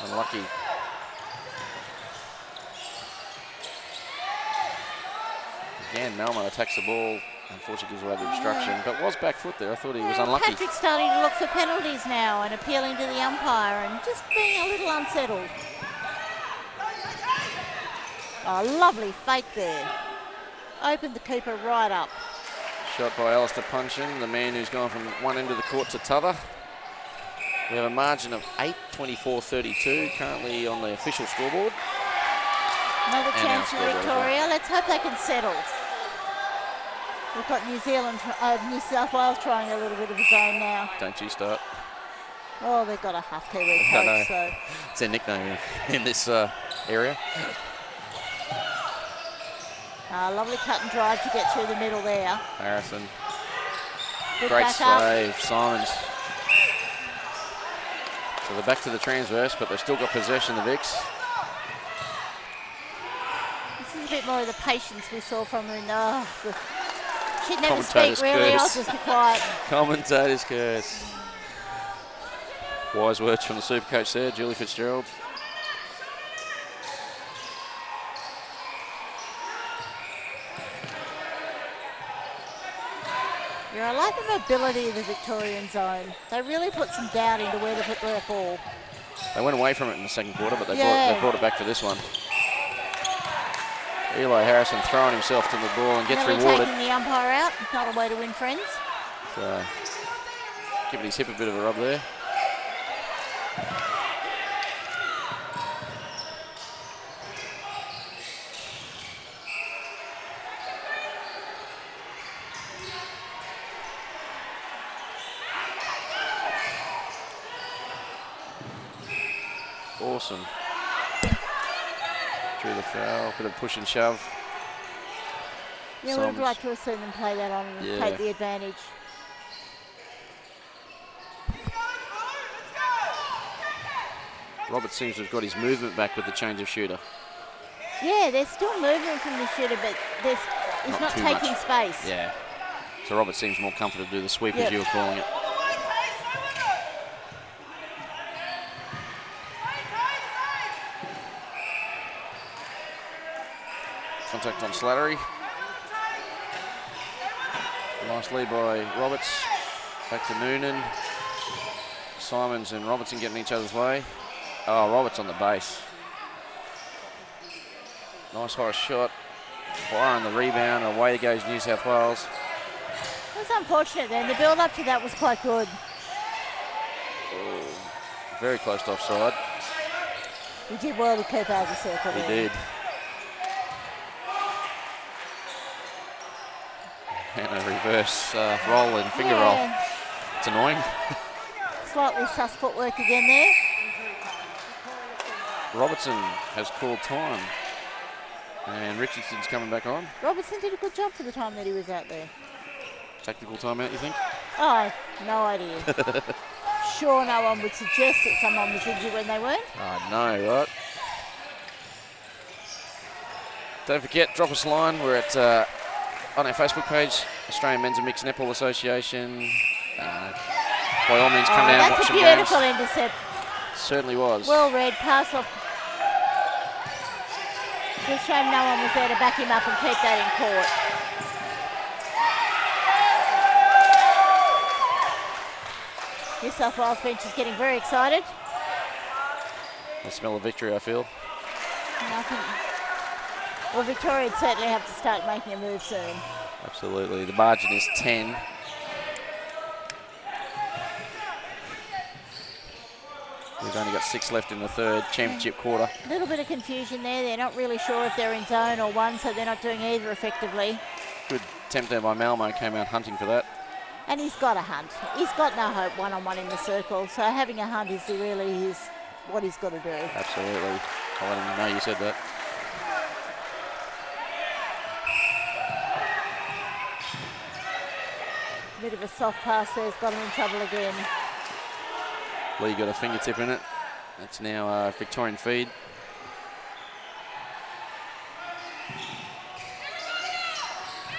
unlucky. Again, Malmo attacks the ball. Unfortunately, gives away the obstruction, but was back foot there. I thought he was unlucky. Patrick's starting to look for penalties now and appealing to the umpire and just being a little unsettled. Oh, lovely fake there. Opened the keeper right up. Shot by Alistair Punchin, the man who's gone from one end of the court to t'other. We have a margin of 8, 24-32 currently on the official scoreboard. Another chance for Victoria. Let's hope they can settle. We've got New South Wales trying a little bit of a zone now. Don't you start. Oh, they've got a half Kiwi coach, so. It's their nickname in this area. Lovely cut and drive to get through the middle there. Harrison. Good Great back up. save, Simons. So they're back to the transverse, but they've still got possession, the Vics. This is a bit more of the patience we saw from her in the... She'd never speak, really. I'll just be quiet. Commentator's curse. Wise words from the super coach there, Julie Fitzgerald. Yeah, I like the mobility of the Victorian zone. They really put some doubt into where to put their ball. They went away from it in the second quarter, but they brought it back for this one. Eli Harrison throwing himself to the ball and gets rewarded. Taking the umpire out, not a way to win friends. So, giving his hip a bit of a rub there. Awesome. Drew the foul, bit of push and shove. Yeah, we would like to have seen them play that on and take the advantage. Robert seems to have got his movement back with the change of shooter. Yeah, they're still moving from the shooter, but he's not taking much space. Yeah. So Robert seems more comfortable to do the sweep as you were calling it. Contact on Slattery. Nice lead by Roberts. Back to Noonan. Simons and Robertson getting each other's way. Oh, Roberts on the base. Nice high shot. Byron the rebound. Away goes New South Wales. It was unfortunate then. The build up to that was quite good. Oh, very close to offside. He did well to keep out of the circle. He did. And a reverse roll and finger roll. It's annoying. Slightly sus footwork again there. Robertson has called time. And Richardson's coming back on. Robertson did a good job for the time that he was out there. Tactical timeout, you think? Oh, no idea. Sure, no one would suggest that someone was injured when they weren't. Oh, no, right? Don't forget, drop us a line. We're at on our Facebook page, Australian Men's and Mixed Netball Association. By all means, come down and watch some games. That's a beautiful intercept. Certainly was. Well read, pass off. Just a shame no one was there to back him up and keep that in court. New South Wales bench is getting very excited. I smell a victory, I feel. Nothing. Well, Victoria would certainly have to start making a move soon. Absolutely. The margin is 10. We've only got 6 left in the third championship quarter. A little bit of confusion there. They're not really sure if they're in zone or one, so they're not doing either effectively. Good attempt there by Malmo. Came out hunting for that. And he's got a hunt. He's got no hope one-on-one in the circle, so having a hunt is really what he's got to do. Absolutely. I'll let him know you said that. Bit of a soft pass there has got him in trouble again. Lee got a fingertip in it. That's now a Victorian feed.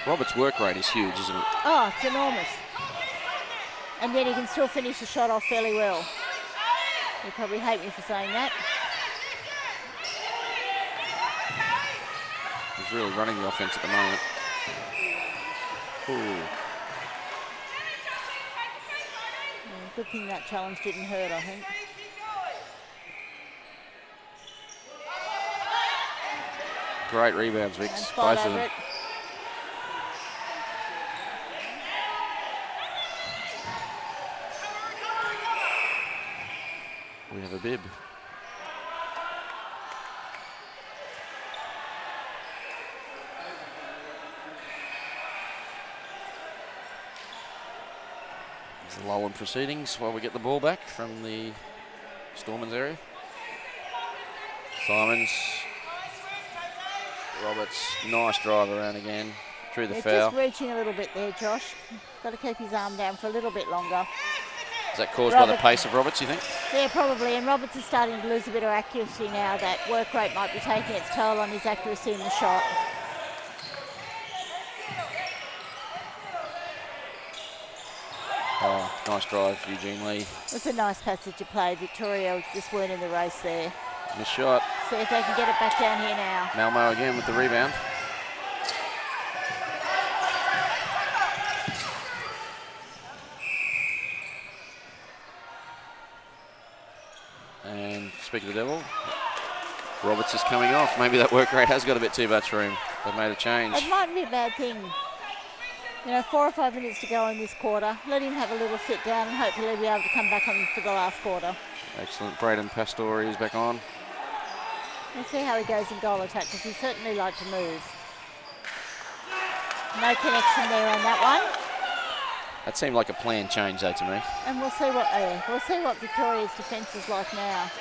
Robert's work rate is huge, isn't it? Oh, it's enormous. And yet he can still finish the shot off fairly well. He'll probably hate me for saying that. He's really running the offense at the moment. Ooh. Good thing that challenge didn't hurt, I think. Great rebounds, Vic. Both of them. We have a bib. There's a lull in proceedings while we get the ball back from the Stormers area. Simons. Roberts, nice drive around again. Drew the foul. Just reaching a little bit there, Josh. Got to keep his arm down for a little bit longer. Is that caused by the pace of Roberts, you think? Yeah, probably. And Roberts is starting to lose a bit of accuracy now. That work rate might be taking its toll on his accuracy in the shot. Oh, nice drive, Eugene Lee. It's a nice passage of play. Victoria just weren't in the race there. Missed shot. See if they can get it back down here now. Malmo again with the rebound. And speak of the devil, Roberts is coming off. Maybe that work rate has got a bit too much for him. They've made a change. It mightn't be a bad thing. You know, 4 or 5 minutes to go in this quarter. Let him have a little sit down and hopefully he'll be able to come back on for the last quarter. Excellent. Braden Pastore is back on. Let's see how he goes in goal attack because he certainly likes to move. No connection there on that one. That seemed like a planned change though to me. And we'll see what Victoria's defence is like now.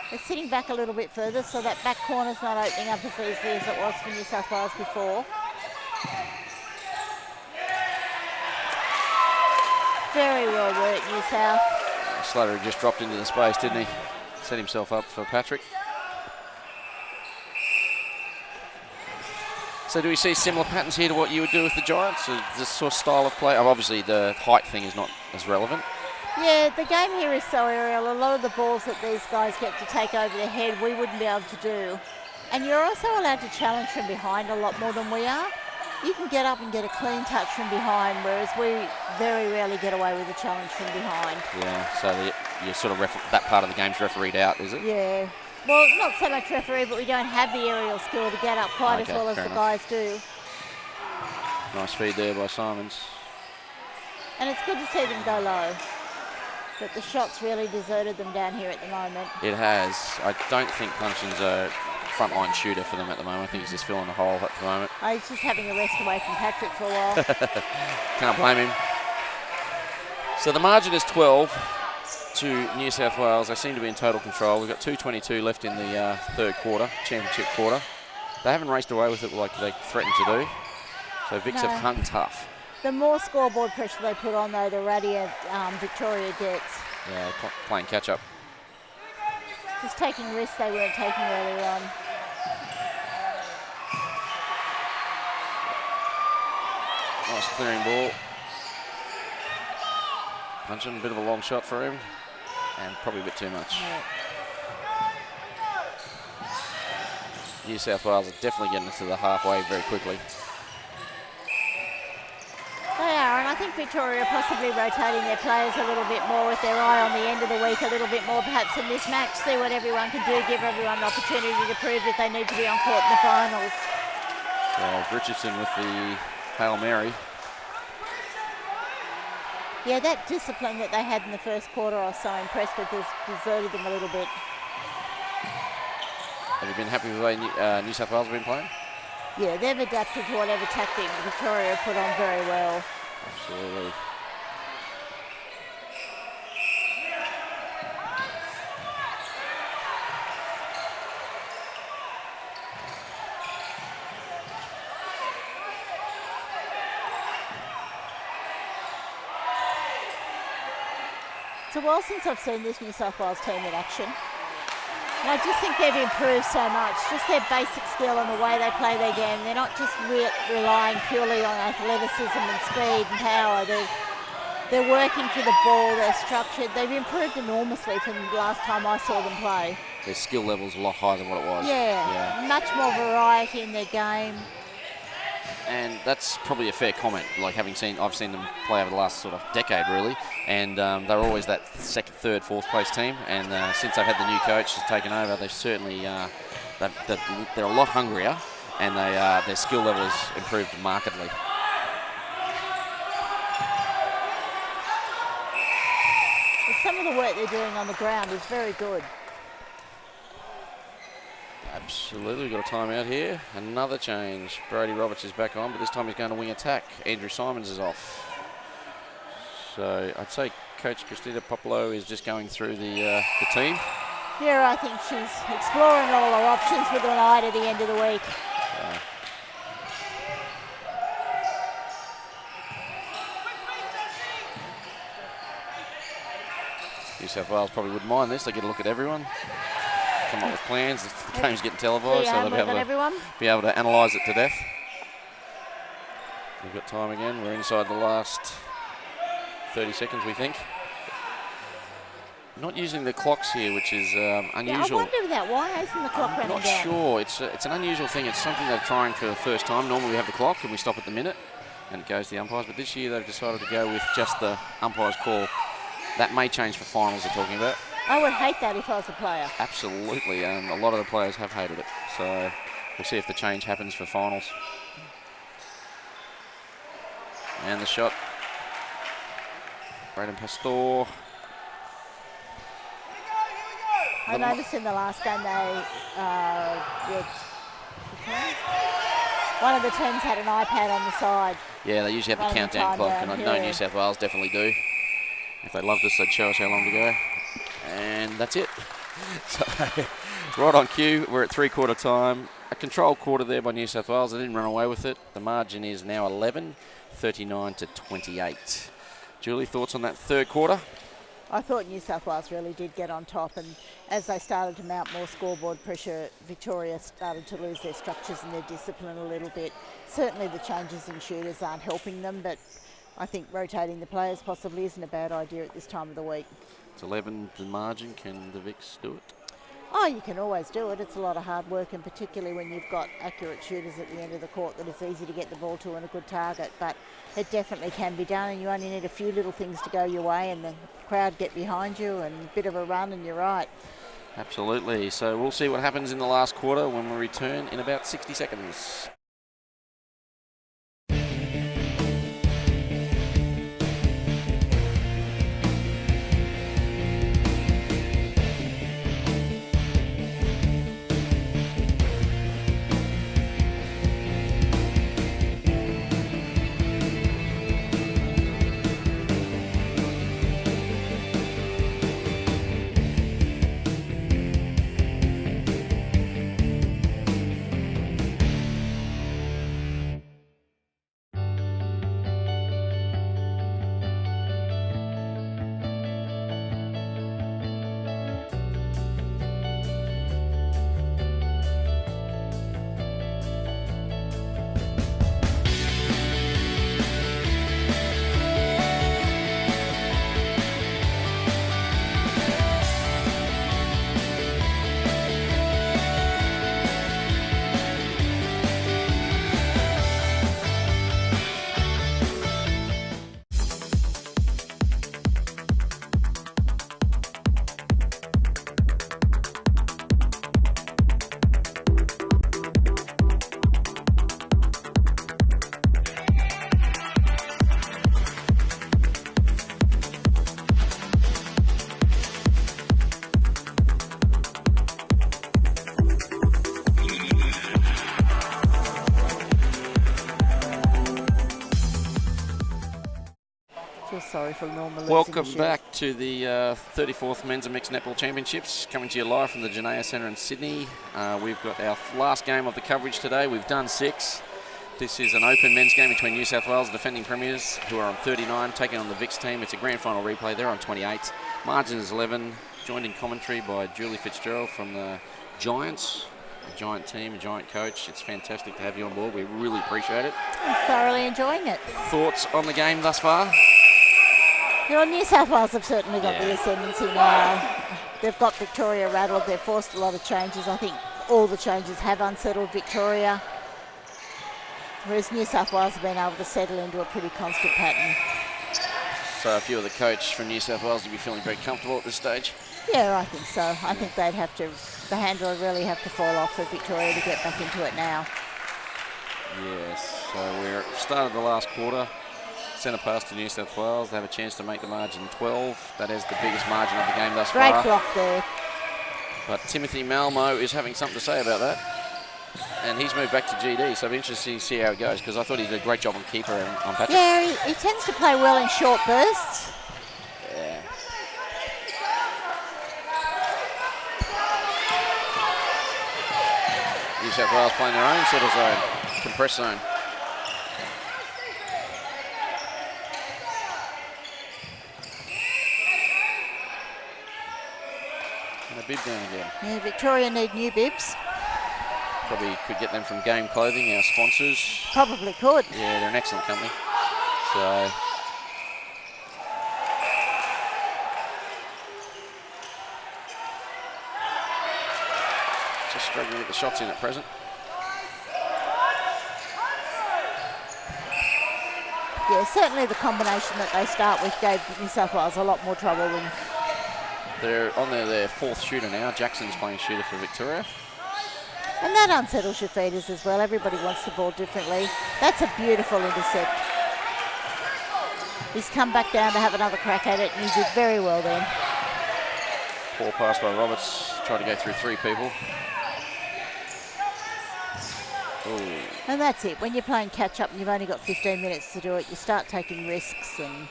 They're sitting back a little bit further, so that back corner's not opening up as easily as it was for New South Wales before. Very well worked, New South. Slattery just dropped into the space, didn't he? Set himself up for Patrick. So do we see similar patterns here to what you would do with the Giants? This sort of style of play? Obviously the height thing is not as relevant. Yeah, the game here is so aerial. A lot of the balls that these guys get to take over their head, we wouldn't be able to do. And you're also allowed to challenge from behind a lot more than we are. You can get up and get a clean touch from behind, whereas we very rarely get away with a challenge from behind. Yeah, so you sort of that part of the game's refereed out, is it? Yeah. Well, not so much referee, but we don't have the aerial skill to get up quite as well as the guys do. Nice feed there by Simons. And it's good to see them go low. But the shots really deserted them down here at the moment. It has. I don't think Punchin's a frontline shooter for them at the moment. I think he's just filling the hole at the moment. Oh, he's just having a rest away from Patrick for a while. Can't blame him. So the margin is 12 to New South Wales. They seem to be in total control. We've got 2:22 left in the third quarter, championship quarter. They haven't raced away with it like they threatened to do. So Vics have hung tough. The more scoreboard pressure they put on, though, the rattier Victoria gets. Yeah, playing catch-up. Just taking risks they weren't taking earlier on. Nice clearing ball. Punchin, a bit of a long shot for him, and probably a bit too much. Yeah. New South Wales are definitely getting to the halfway very quickly. They are, and I think Victoria possibly rotating their players a little bit more with their eye on the end of the week, a little bit more perhaps in this match, see what everyone can do, give everyone an opportunity to prove if they need to be on court in the finals. So Richardson with the Hail Mary. Yeah, that discipline that they had in the first quarter, I was so impressed with, has deserted them a little bit. Have you been happy with the way New South Wales have been playing? Yeah, they've adapted to whatever tactic Victoria put on very well. Absolutely. It's a while since I've seen this New South Wales team in action. And I just think they've improved so much. Just their basic skill and the way they play their game. They're not just relying purely on athleticism and speed and power. They're working for the ball, they're structured. They've improved enormously from the last time I saw them play. Their skill level's a lot higher than what it was. Yeah, much more variety in their game. And that's probably a fair comment. Like I've seen them play over the last sort of decade, really, and they're always that second, third, fourth place team. And since they've had the new coach has taken over, they've certainly they're a lot hungrier, and their skill level has improved markedly. Some of the work they're doing on the ground is very good. Absolutely, we've got a timeout here. Another change. Brody Roberts is back on, but this time he's going to wing attack. Andrew Simons is off. So I'd say Coach Christina Popolo is just going through the team. Yeah, I think she's exploring all her options with an eye to the end of the week. New South Wales probably wouldn't mind this. They get a look at everyone, come up with plans. The game's getting televised, so they'll be able to analyse it to death. We've got time again. We're inside the last 30 seconds, we think. Not using the clocks here, which is unusual. Yeah, I wonder that. Why isn't the clock running down? Not sure. It's an unusual thing. It's something they're trying for the first time. Normally we have the clock and we stop at the minute and it goes to the umpires. But this year they've decided to go with just the umpire's call. That may change for finals they're talking about. I would hate that if I was a player. Absolutely, and a lot of the players have hated it. So we'll see if the change happens for finals. And the shot. Braden Pastor. I noticed in the last game one of the teams had an iPad on the side. Yeah, they usually have a countdown clock, and I know New South Wales definitely do. If they loved us, they'd show us how long to go. And that's it. So, right on cue, we're at three-quarter time. A controlled quarter there by New South Wales. They didn't run away with it. The margin is now 11, 39 to 28. Julie, thoughts on that third quarter? I thought New South Wales really did get on top, and as they started to mount more scoreboard pressure, Victoria started to lose their structures and their discipline a little bit. Certainly the changes in shooters aren't helping them, but I think rotating the players possibly isn't a bad idea at this time of the week. It's 11 the margin. Can the Vics do it? Oh, you can always do it. It's a lot of hard work, and particularly when you've got accurate shooters at the end of the court that it's easy to get the ball to and a good target. But it definitely can be done, and you only need a few little things to go your way, and the crowd get behind you and a bit of a run, and you're right. Absolutely. So we'll see what happens in the last quarter when we return in about 60 seconds. Sorry for normal. Welcome back to the 34th Men's and Mixed Netball Championships, coming to you live from the Genea Centre in Sydney. We've got our last game of the coverage today. We've done 6. This is an open men's game between New South Wales, defending premiers, who are on 39, taking on the VIC's team. It's a grand final replay. They're on 28. Margin is 11. Joined in commentary by Julie Fitzgerald from the Giants. A Giant team, a Giant coach. It's fantastic to have you on board. We really appreciate it. I'm thoroughly enjoying it. Thoughts on the game thus far? Well, New South Wales have certainly got the ascendancy now. They've got Victoria rattled. They've forced a lot of changes. I think all the changes have unsettled Victoria, whereas New South Wales have been able to settle into a pretty constant pattern. So a few of the coach from New South Wales will be feeling very comfortable at this stage? Yeah, I think so. I think they'd have to, the handle would really have to fall off for Victoria to get back into it now. Yes, so we're started the last quarter. Centre pass to New South Wales. They have a chance to make the margin 12. That is the biggest margin of the game thus far. Great block there. But Timothy Malmo is having something to say about that. And he's moved back to GD, so it'll be interesting to see how it goes, because I thought he did a great job on keeper and on Patrick. Yeah, he tends to play well in short bursts. Yeah. New South Wales playing their own sort of zone, compressed zone. And a bib down again. Yeah, Victoria need new bibs. Probably could get them from Game Clothing, our sponsors. Probably could. Yeah, they're an excellent company. So just struggling to get the shots in at present. Yeah, certainly the combination that they start with gave New South Wales a lot more trouble than. They're on their fourth shooter now. Jackson's playing shooter for Victoria. And that unsettles your feeders as well. Everybody wants the ball differently. That's a beautiful intercept. He's come back down to have another crack at it, and he did very well then. Poor pass by Roberts. Tried to go through three people. Ooh. And that's it. When you're playing catch-up and you've only got 15 minutes to do it, you start taking risks. And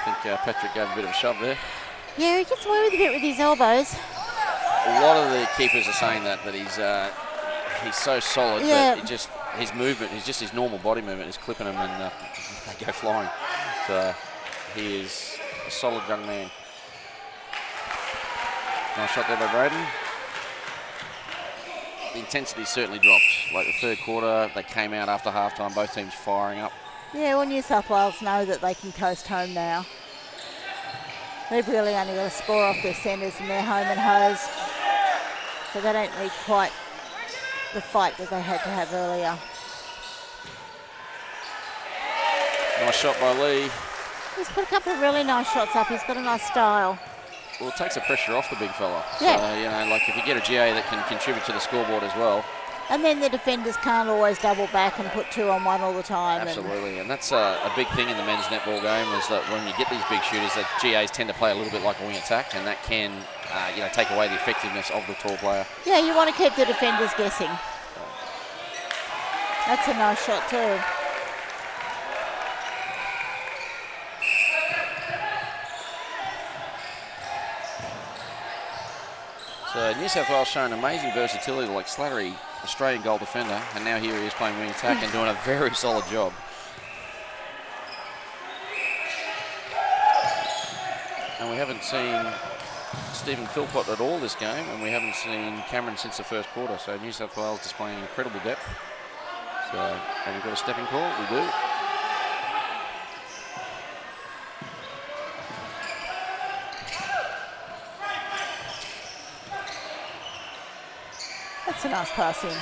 I think Patrick gave a bit of a shove there. yeah, he gets away with a bit with his elbows. A lot of the keepers are saying that he's so solid that his movement, his normal body movement is clipping him, and they go flying. So he is a solid young man. Nice shot there by Braden. The intensity certainly dropped. Like the third quarter, they came out after halftime, both teams firing up. Yeah, well, New South Wales know that they can coast home now. They've really only got to score off their centres and they're home and hosed. So they don't need quite the fight that they had to have earlier. Nice shot by Lee. He's put a couple of really nice shots up. He's got a nice style. Well, it takes the pressure off the big fella. Yeah. So, you know, like if you get a GA that can contribute to the scoreboard as well. And then the defenders can't always double back and put 2 on 1 all the time. Absolutely, and that's a big thing in the men's netball game, is that when you get these big shooters, that GAs tend to play a little bit like a wing attack, and that can take away the effectiveness of the tall player. Yeah, you want to keep the defenders guessing. That's a nice shot too. So New South Wales showing amazing versatility, like Slattery, Australian goal defender, and now here he is playing wing attack and doing a very solid job. And we haven't seen Stephen Philpott at all this game, and we haven't seen Cameron since the first quarter. So New South Wales displaying incredible depth. So have we got a stepping call? We do. That's a nice pass in.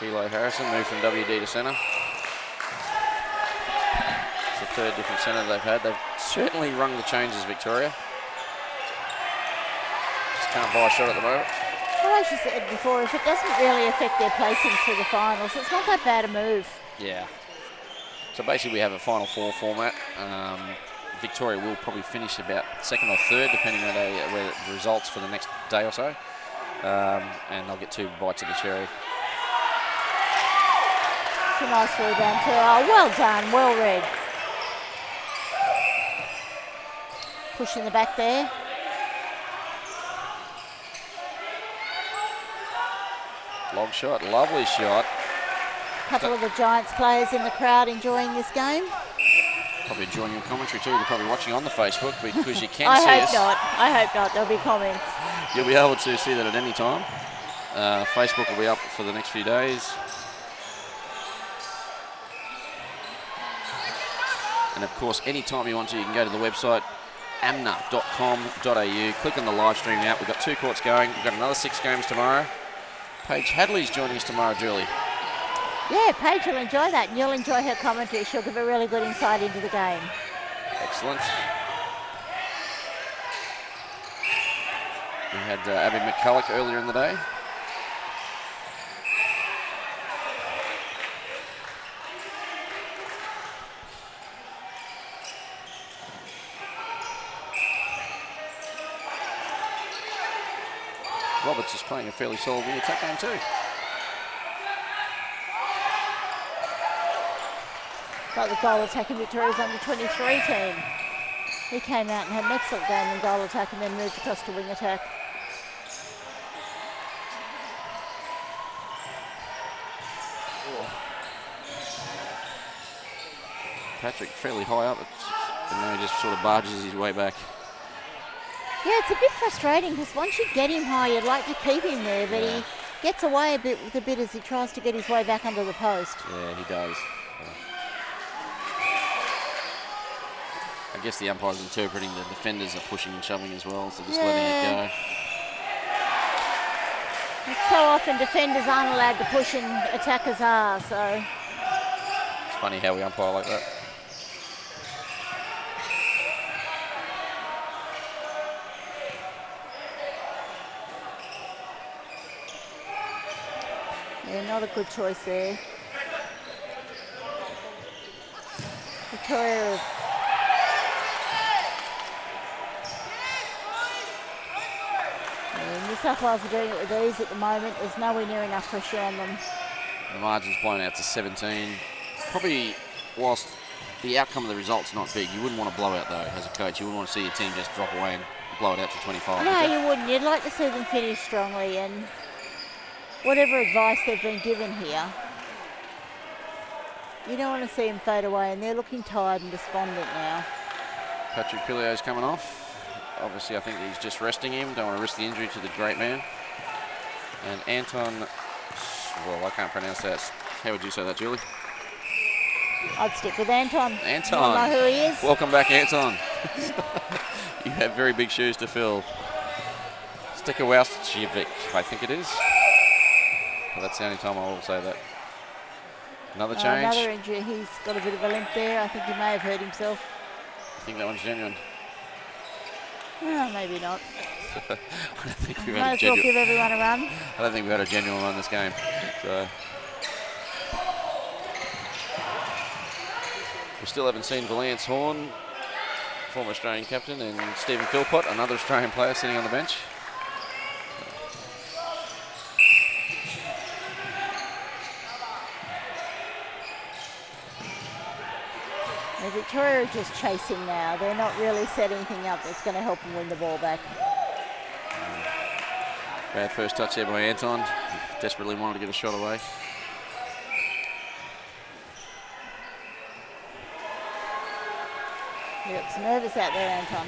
Hilo Harrison moved from WD to centre. It's the third different centre they've had. They've certainly rung the changes, Victoria. Just can't buy a shot at the moment. Well, as you said before, if it doesn't really affect their placings for the finals, it's not that bad a move. Yeah. So basically we have a Final Four format. Victoria will probably finish about second or third, depending on where the results for the next day or so. And they'll get 2 bites of the cherry. It's a nice rebound too. Oh, well done, well read. Push in the back there. Long shot, lovely shot. A couple of the Giants players in the crowd enjoying this game. Probably enjoying your commentary too. They're probably watching on the Facebook, because you can I see hope us. not. I hope not. There'll be comments. You'll be able to see that at any time. Facebook will be up for the next few days. And of course, anytime you want to, you can go to the website amna.com.au, click on the live stream app. We've got 2 courts going. We've got another 6 games tomorrow. Paige Hadley's joining us tomorrow, Julie. Yeah, Paige will enjoy that, and you'll enjoy her commentary. She'll give a really good insight into the game. Excellent. We had Abby McCulloch earlier in the day. Roberts is playing a fairly solid wing attack game too. Got the goal attack in Victoria's under 23 team. He came out and had an excellent game in goal attack and then moved across to wing attack. Patrick fairly high up, and now he just sort of barges his way back. Yeah, it's a bit frustrating because once you get him high, you'd like to keep him there, but he gets away a bit with the bit as he tries to get his way back under the post. Yeah, he does. I guess the umpire's interpreting the defenders are pushing and shoving as well, so just letting it go. It's so often defenders aren't allowed to push and attackers are, so. It's funny how we umpire like that. Yeah, not a good choice there. Victoria. New South Wales are doing it with ease at the moment. There's nowhere near enough pressure on them. The margin's blown out to 17. Probably, whilst the outcome of the result's not big, you wouldn't want to blow out though as a coach. You wouldn't want to see your team just drop away and blow it out to 25. No, you wouldn't. You'd like to see them finish strongly, and whatever advice they've been given here, you don't want to see them fade away, and they're looking tired and despondent now. Patrick Pillio's coming off. Obviously, I think he's just resting him. Don't want to risk the injury to the great man. And Anton, well, I can't pronounce that. How would you say that, Julie? I'd stick with Anton. Anton. I don't know who he is. Welcome back, Anton. You have very big shoes to fill. Stikowowskiewicz, I think it is. But that's the only time I will say that. Another change. Another injury. He's got a bit of a limp there. I think he may have hurt himself. I think that one's genuine. Oh, maybe not. I don't think we've Might had a as well genuine. give everyone a run. I don't think we've had a genuine one this game. So we still haven't seen Valance Horn, former Australian captain, and Stephen Philpott, another Australian player, sitting on the bench. Now, Victoria are just chasing now. They're not really setting anything up that's going to help them win the ball back. Bad first touch there by Anton. Desperately wanted to get a shot away. He looks nervous out there, Anton.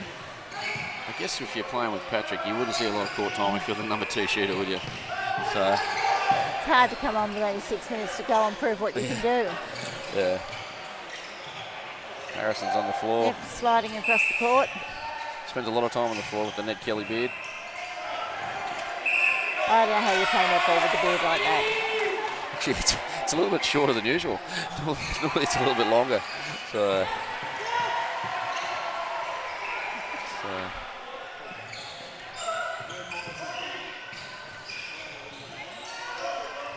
I guess if you're playing with Patrick, you wouldn't see a lot of court time if you're the number 2 shooter, would you? So it's hard to come on with only 6 minutes to go and prove what you can do. Yeah. Harrison's on the floor. Yep, sliding across the court. Spends a lot of time on the floor with the Ned Kelly beard. I don't know how you play netball with the beard like that. Actually, it's a little bit shorter than usual. Normally it's a little bit longer. So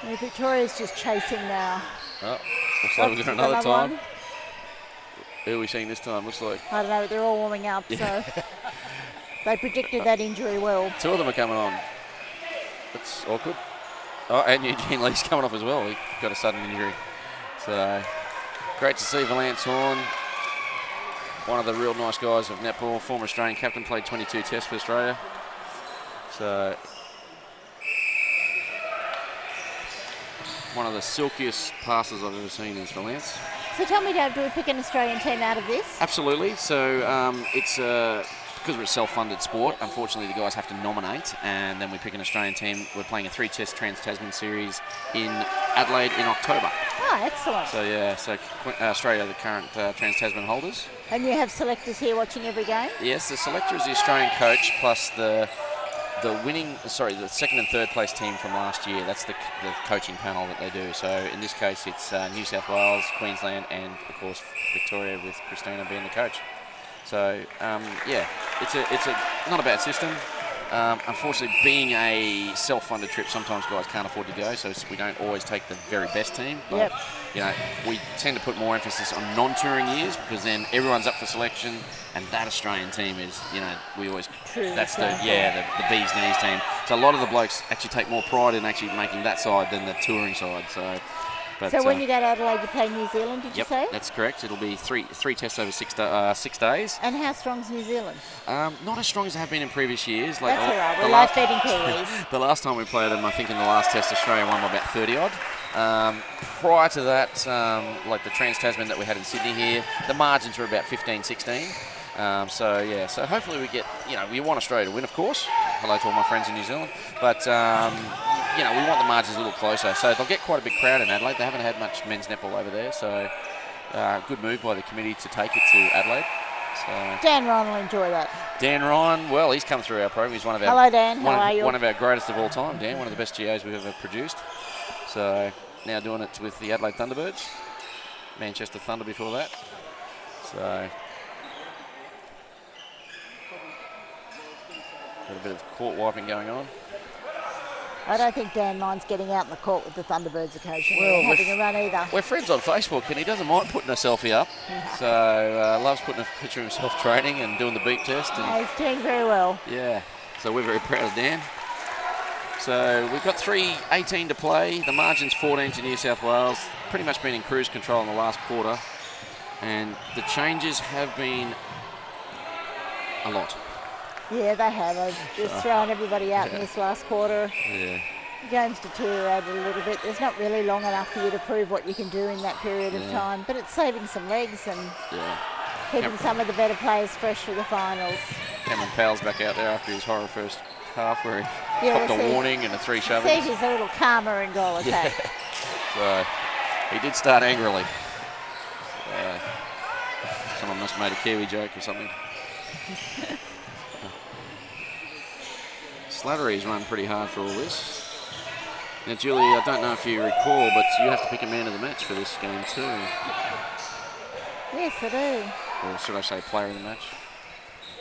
Yeah, Victoria's just chasing now. oh, looks like we've got another time. One. Who are we seeing this time? Looks like I don't know, they're all warming up, so they predicted that injury well. 2 of them are coming on. That's awkward. Oh, and Eugene Lee's coming off as well. He got a sudden injury. So great to see Valance Horn, one of the real nice guys of netball, former Australian captain, played 22 tests for Australia. So one of the silkiest passes I've ever seen is Valance. So tell me, Dave, do we pick an Australian team out of this? Absolutely. So it's because we're a self-funded sport, unfortunately the guys have to nominate, and then we pick an Australian team. We're playing a 3-test Trans-Tasman series in Adelaide in October. Oh, excellent. So yeah, Australia are the current Trans-Tasman holders. And you have selectors here watching every game? Yes, the selector is the Australian coach plus the second and third place team from last year. That's the coaching panel that they do. So in this case, it's New South Wales, Queensland, and of course Victoria, with Christina being the coach. So yeah, it's not a bad system. Unfortunately, being a self-funded trip, sometimes guys can't afford to go, so we don't always take the very best team. But you know, we tend to put more emphasis on non-touring years, because then everyone's up for selection, and that Australian team is, you know, we always that's the bee's knees team. So a lot of the blokes actually take more pride in actually making that side than the touring side. So when you go to Adelaide, you play New Zealand, did you say? That's correct. It'll be three tests over 6 days. And how strong's New Zealand? Not as strong as they have been in previous years. That's all right. We like betting Kiwis. The last time we played them, I think in the last test, Australia won by about 30-odd. Prior to that, like the Trans-Tasman that we had in Sydney here, the margins were about 15-16. So hopefully we get, you know, we want Australia to win, of course. Hello to all my friends in New Zealand. But, you know, we want the margins a little closer. So they'll get quite a big crowd in Adelaide. They haven't had much men's netball over there. So good move by the committee to take it to Adelaide. So Dan Ryan will enjoy that. Dan Ryan, well, he's come through our program. He's one of our Hello, Dan. How are you? One of our greatest of all time, Dan. One of the best GAs we've ever produced. So now doing it with the Adelaide Thunderbirds. Manchester Thunder before that. So got a bit of court wiping going on. I don't think Dan minds getting out in the court with the Thunderbirds occasionally, having a run either. We're friends on Facebook, and he doesn't mind putting a selfie up. So loves putting a picture of himself training and doing the beat test. And he's doing very well. Yeah, so we're very proud of Dan. So we've got 3:18 to play. The margin's 14 to New South Wales. Pretty much been in cruise control in the last quarter. And the changes have been a lot. Yeah, they have. They've just thrown everybody out in this last quarter. Yeah. The game's deteriorated a little bit. There's not really long enough for you to prove what you can do in that period of time, but it's saving some legs and keeping some of the better players fresh for the finals. Cameron Powell's back out there after his horror first half, where he popped a warning and a 3 shovings. See if he's a little calmer in goal attack. So he did start angrily. Someone must have made a Kiwi joke or something. Slattery's run pretty hard for all this. Now, Julie, I don't know if you recall, but you have to pick a man of the match for this game too. Yes, I do. Or should I say player of the match?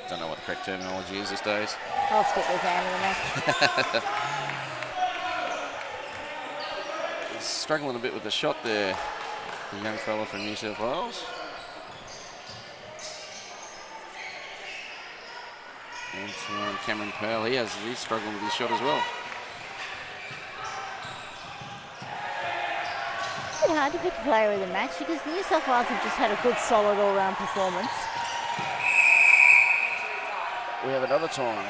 Don't know what the correct terminology is these days. I'll stick with man of the match. He's struggling a bit with the shot there, the young fella from New South Wales. And Cameron Powell, he's struggling with his shot as well. It's a bit hard to pick a player of the match because New South Wales have just had a good, solid all-round performance. We have another time.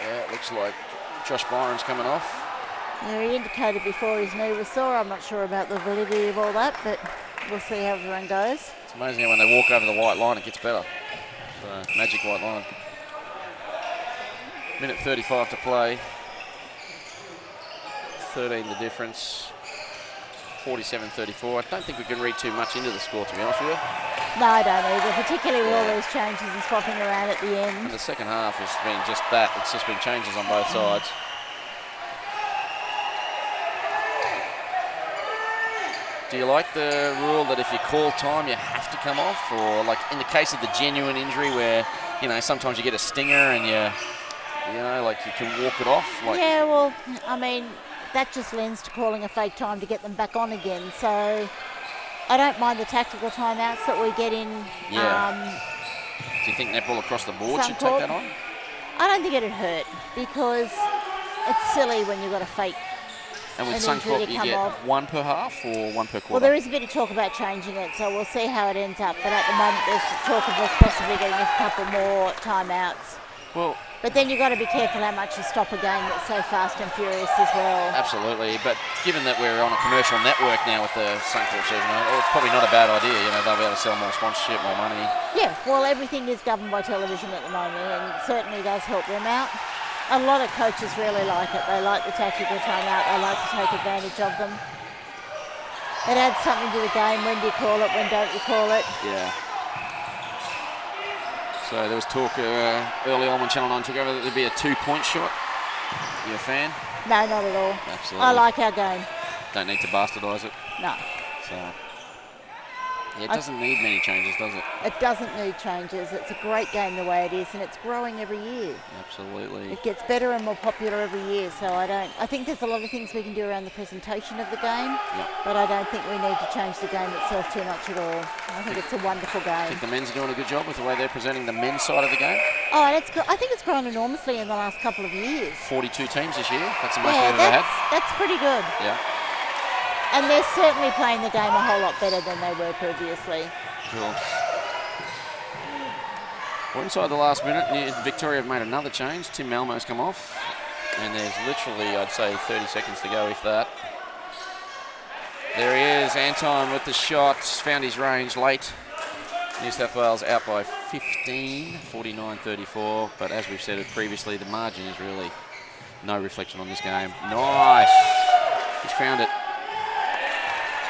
Yeah, it looks like Josh Byron's coming off. Yeah, he indicated before his knee was sore. I'm not sure about the validity of all that, but we'll see how everyone goes. It's amazing how when they walk over the white line, it gets better. Magic white line. Minute 35 to play. 13 the difference. 47-34. I don't think we can read too much into the score, to be honest with you. No, I don't either, particularly with all these changes and swapping around at the end. And the second half has been just that. It's just been changes on both sides. Do you like the rule that if you call time, you have to come off? Or like in the case of the genuine injury where, you know, sometimes you get a stinger and you know, like you can walk it off? Like yeah, well, I mean, that just lends to calling a fake time to get them back on again. So I don't mind the tactical timeouts that we get in. Yeah. Do you think netball across the board should take that on? I don't think it'd hurt because it's silly when you've got a fake. And with Suncorp, you get one per half or one per quarter? Well, there is a bit of talk about changing it, so we'll see how it ends up. But at the moment, there's talk of us possibly getting a couple more timeouts. Well, but then you've got to be careful how much you stop a game that's so fast and furious as well. Absolutely, but given that we're on a commercial network now with the Suncorp season, it's probably not a bad idea. They'll be able to sell more sponsorship, more money. Yeah, well, everything is governed by television at the moment, and it certainly does help them out. A lot of coaches really like it. They like the tactical timeout. They like to take advantage of them. It adds something to the game. When do you call it? When don't you call it? Yeah. So there was talk early on when Channel 9 took over that there'd be a 2-point shot. You a fan? No, not at all. Absolutely. I like our game. Don't need to bastardise it. No. So, yeah, it doesn't need many changes, does it? It doesn't need changes. It's a great game the way it is, and it's growing every year. Absolutely. It gets better and more popular every year, so I think there's a lot of things we can do around the presentation of the game, but I don't think we need to change the game itself too much at all. I think it's a wonderful game. I think the men's are doing a good job with the way they're presenting the men's side of the game. Oh, and I think it's grown enormously in the last couple of years. 42 teams this year. That's the most we've ever had. That's pretty good. Yeah. And they're certainly playing the game a whole lot better than they were previously. Cool. Well, inside the last minute, Victoria have made another change. Tim Malmo's come off. And there's literally, I'd say, 30 seconds to go, if that. There he is, Anton with the shots. Found his range late. New South Wales out by 15, 49-34. But as we've said previously, the margin is really no reflection on this game. Nice. He's found it.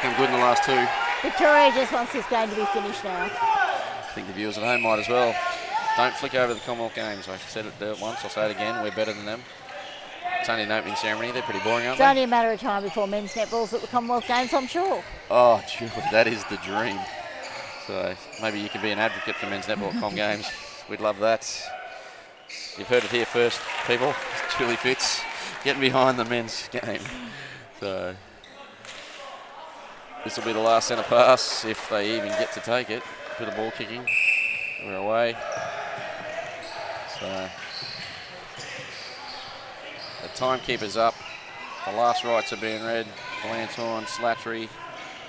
Come good in the last two. Victoria just wants this game to be finished now. I think the viewers at home might as well. Don't flick over the Commonwealth Games. I said it once, I'll say it again. We're better than them. It's only an opening ceremony. They're pretty boring, aren't they? It's only a matter of time before men's netball's at the Commonwealth Games, I'm sure. Oh, Julie, that is the dream. So maybe you can be an advocate for men's netball at Com Games. We'd love that. You've heard it here first, people. Julie Fitz getting behind the men's game. So this will be the last centre pass, if they even get to take it. Bit of ball kicking. We're away. So the timekeeper's up. The last rights are being read. Blanton, Slattery,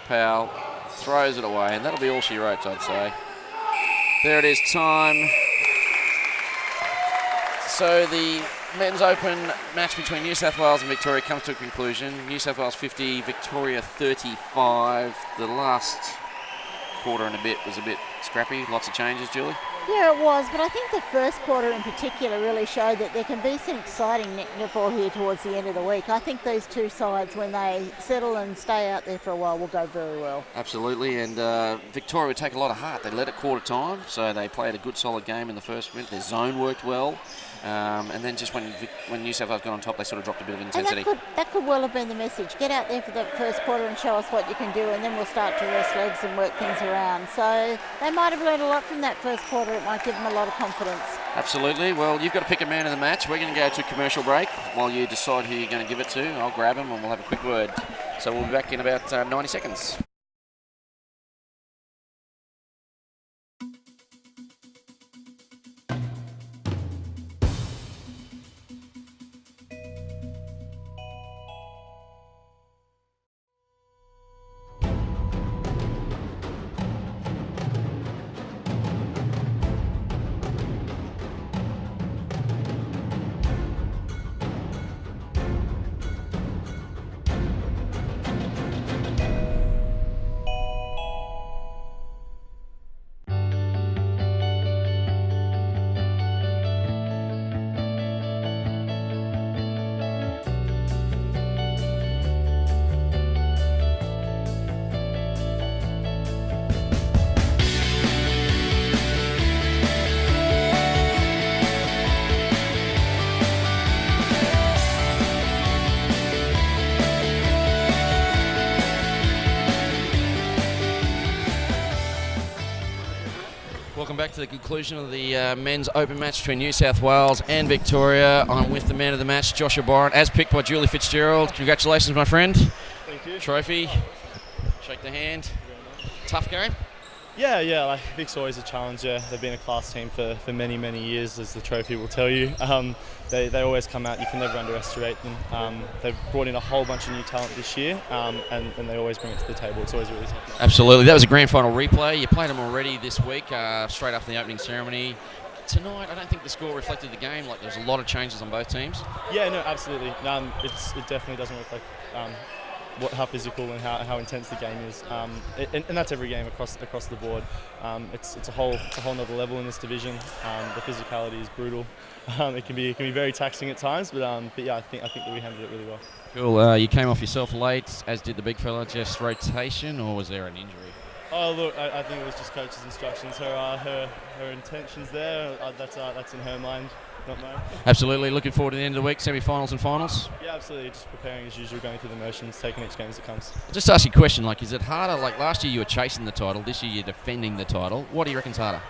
Powell throws it away, and that'll be all she wrote, I'd say. There it is, time. So the men's open match between New South Wales and Victoria comes to a conclusion. New South Wales 50, Victoria 35. The last quarter and a bit was a bit scrappy. Lots of changes, Julie. Yeah, it was, but I think the first quarter in particular really showed that there can be some exciting netball here towards the end of the week. I think those two sides, when they settle and stay out there for a while, will go very well. Absolutely, and Victoria would take a lot of heart. They led at quarter time, so they played a good solid game in the first minute. Their zone worked well. And then just when New South Wales got on top, they sort of dropped a bit of intensity. And that could well have been the message. Get out there for the first quarter and show us what you can do, and then we'll start to rest legs and work things around. So they might have learned a lot from that first quarter. It might give them a lot of confidence. Absolutely. Well, you've got to pick a man of the match. We're going to go to commercial break while you decide who you're going to give it to. I'll grab him and we'll have a quick word. So we'll be back in about 90 seconds. Welcome back to the conclusion of the men's open match between New South Wales and Victoria. I'm with the man of the match, Joshua Byron, as picked by Julie Fitzgerald. Congratulations, my friend. Thank you. Trophy. Shake the hand. Tough game? Yeah, like Vic's always a challenge. Yeah, they've been a class team for many, many years, as the trophy will tell you. They always come out. You can never underestimate them. They've brought in a whole bunch of new talent this year, and they always bring it to the table. It's always a really tough match. Absolutely. That was a grand final replay. You played them already this week, straight after the opening ceremony. tonight, I don't think the score reflected the game. Like, there's a lot of changes on both teams. Yeah, no, absolutely. It definitely doesn't reflect how physical and how intense the game is, and that's every game across the board. It's a whole nother level in this division. The physicality is brutal. It can be very taxing at times, but yeah, I think that we handled it really well. Cool. You came off yourself late, as did the big fella. Just rotation, or was there an injury? Oh look, I think it was just coach's instructions. Her intentions there. That's in her mind, not mine. Absolutely. Looking forward to the end of the week, semi-finals and finals. Yeah, absolutely. Just preparing as usual, going through the motions, taking each game as it comes. I'll just ask you a question. Like, is it harder? Like last year, you were chasing the title. This year, you're defending the title. What do you reckon's harder?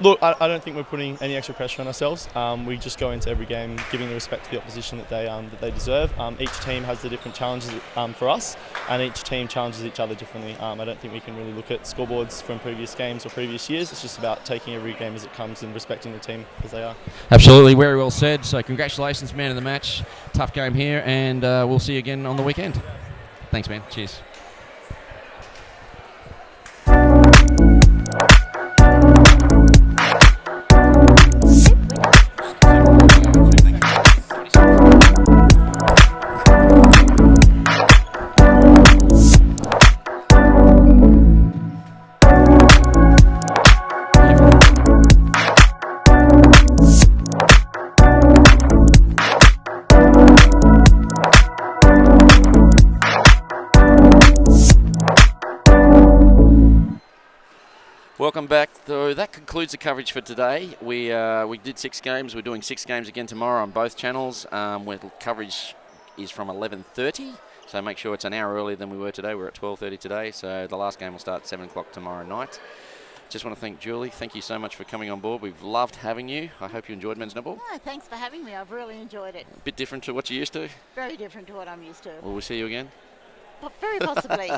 Look, I don't think we're putting any extra pressure on ourselves. We just go into every game giving the respect to the opposition that they deserve. Each team has the different challenges for us, and each team challenges each other differently. I don't think we can really look at scoreboards from previous games or previous years. It's just about taking every game as it comes and respecting the team as they are. Absolutely, very well said. So congratulations, man of the match. Tough game here, and we'll see you again on the weekend. Thanks, man. Cheers. Welcome back. So that concludes the coverage for today. We did 6 games. We're doing 6 games again tomorrow on both channels. Where coverage is from 11:30, so make sure it's an hour earlier than we were today. We're at 12:30 today, so the last game will start at 7 o'clock tomorrow night. Just want to thank Julie. Thank you so much for coming on board. We've loved having you. I hope you enjoyed men's netball. No, thanks for having me. I've really enjoyed it. A bit different to what you're used to. Very different to what I'm used to. Will we see you again? Very possibly.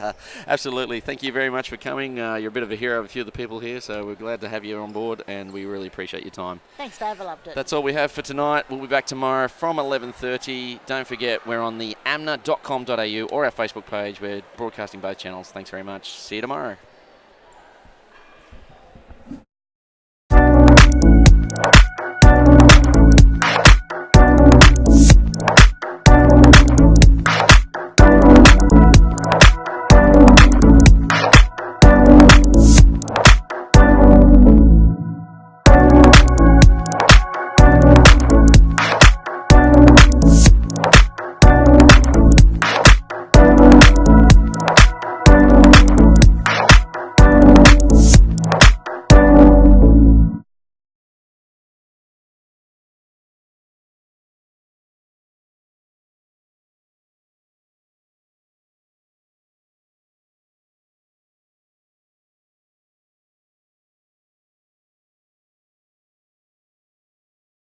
Absolutely. Thank you very much for coming. You're a bit of a hero of a few of the people here, so we're glad to have you on board, and we really appreciate your time. Thanks, Dave. I loved it. That's all we have for tonight. We'll be back tomorrow from 11:30. Don't forget, we're on the amna.com.au or our Facebook page. We're broadcasting both channels. Thanks very much. See you tomorrow.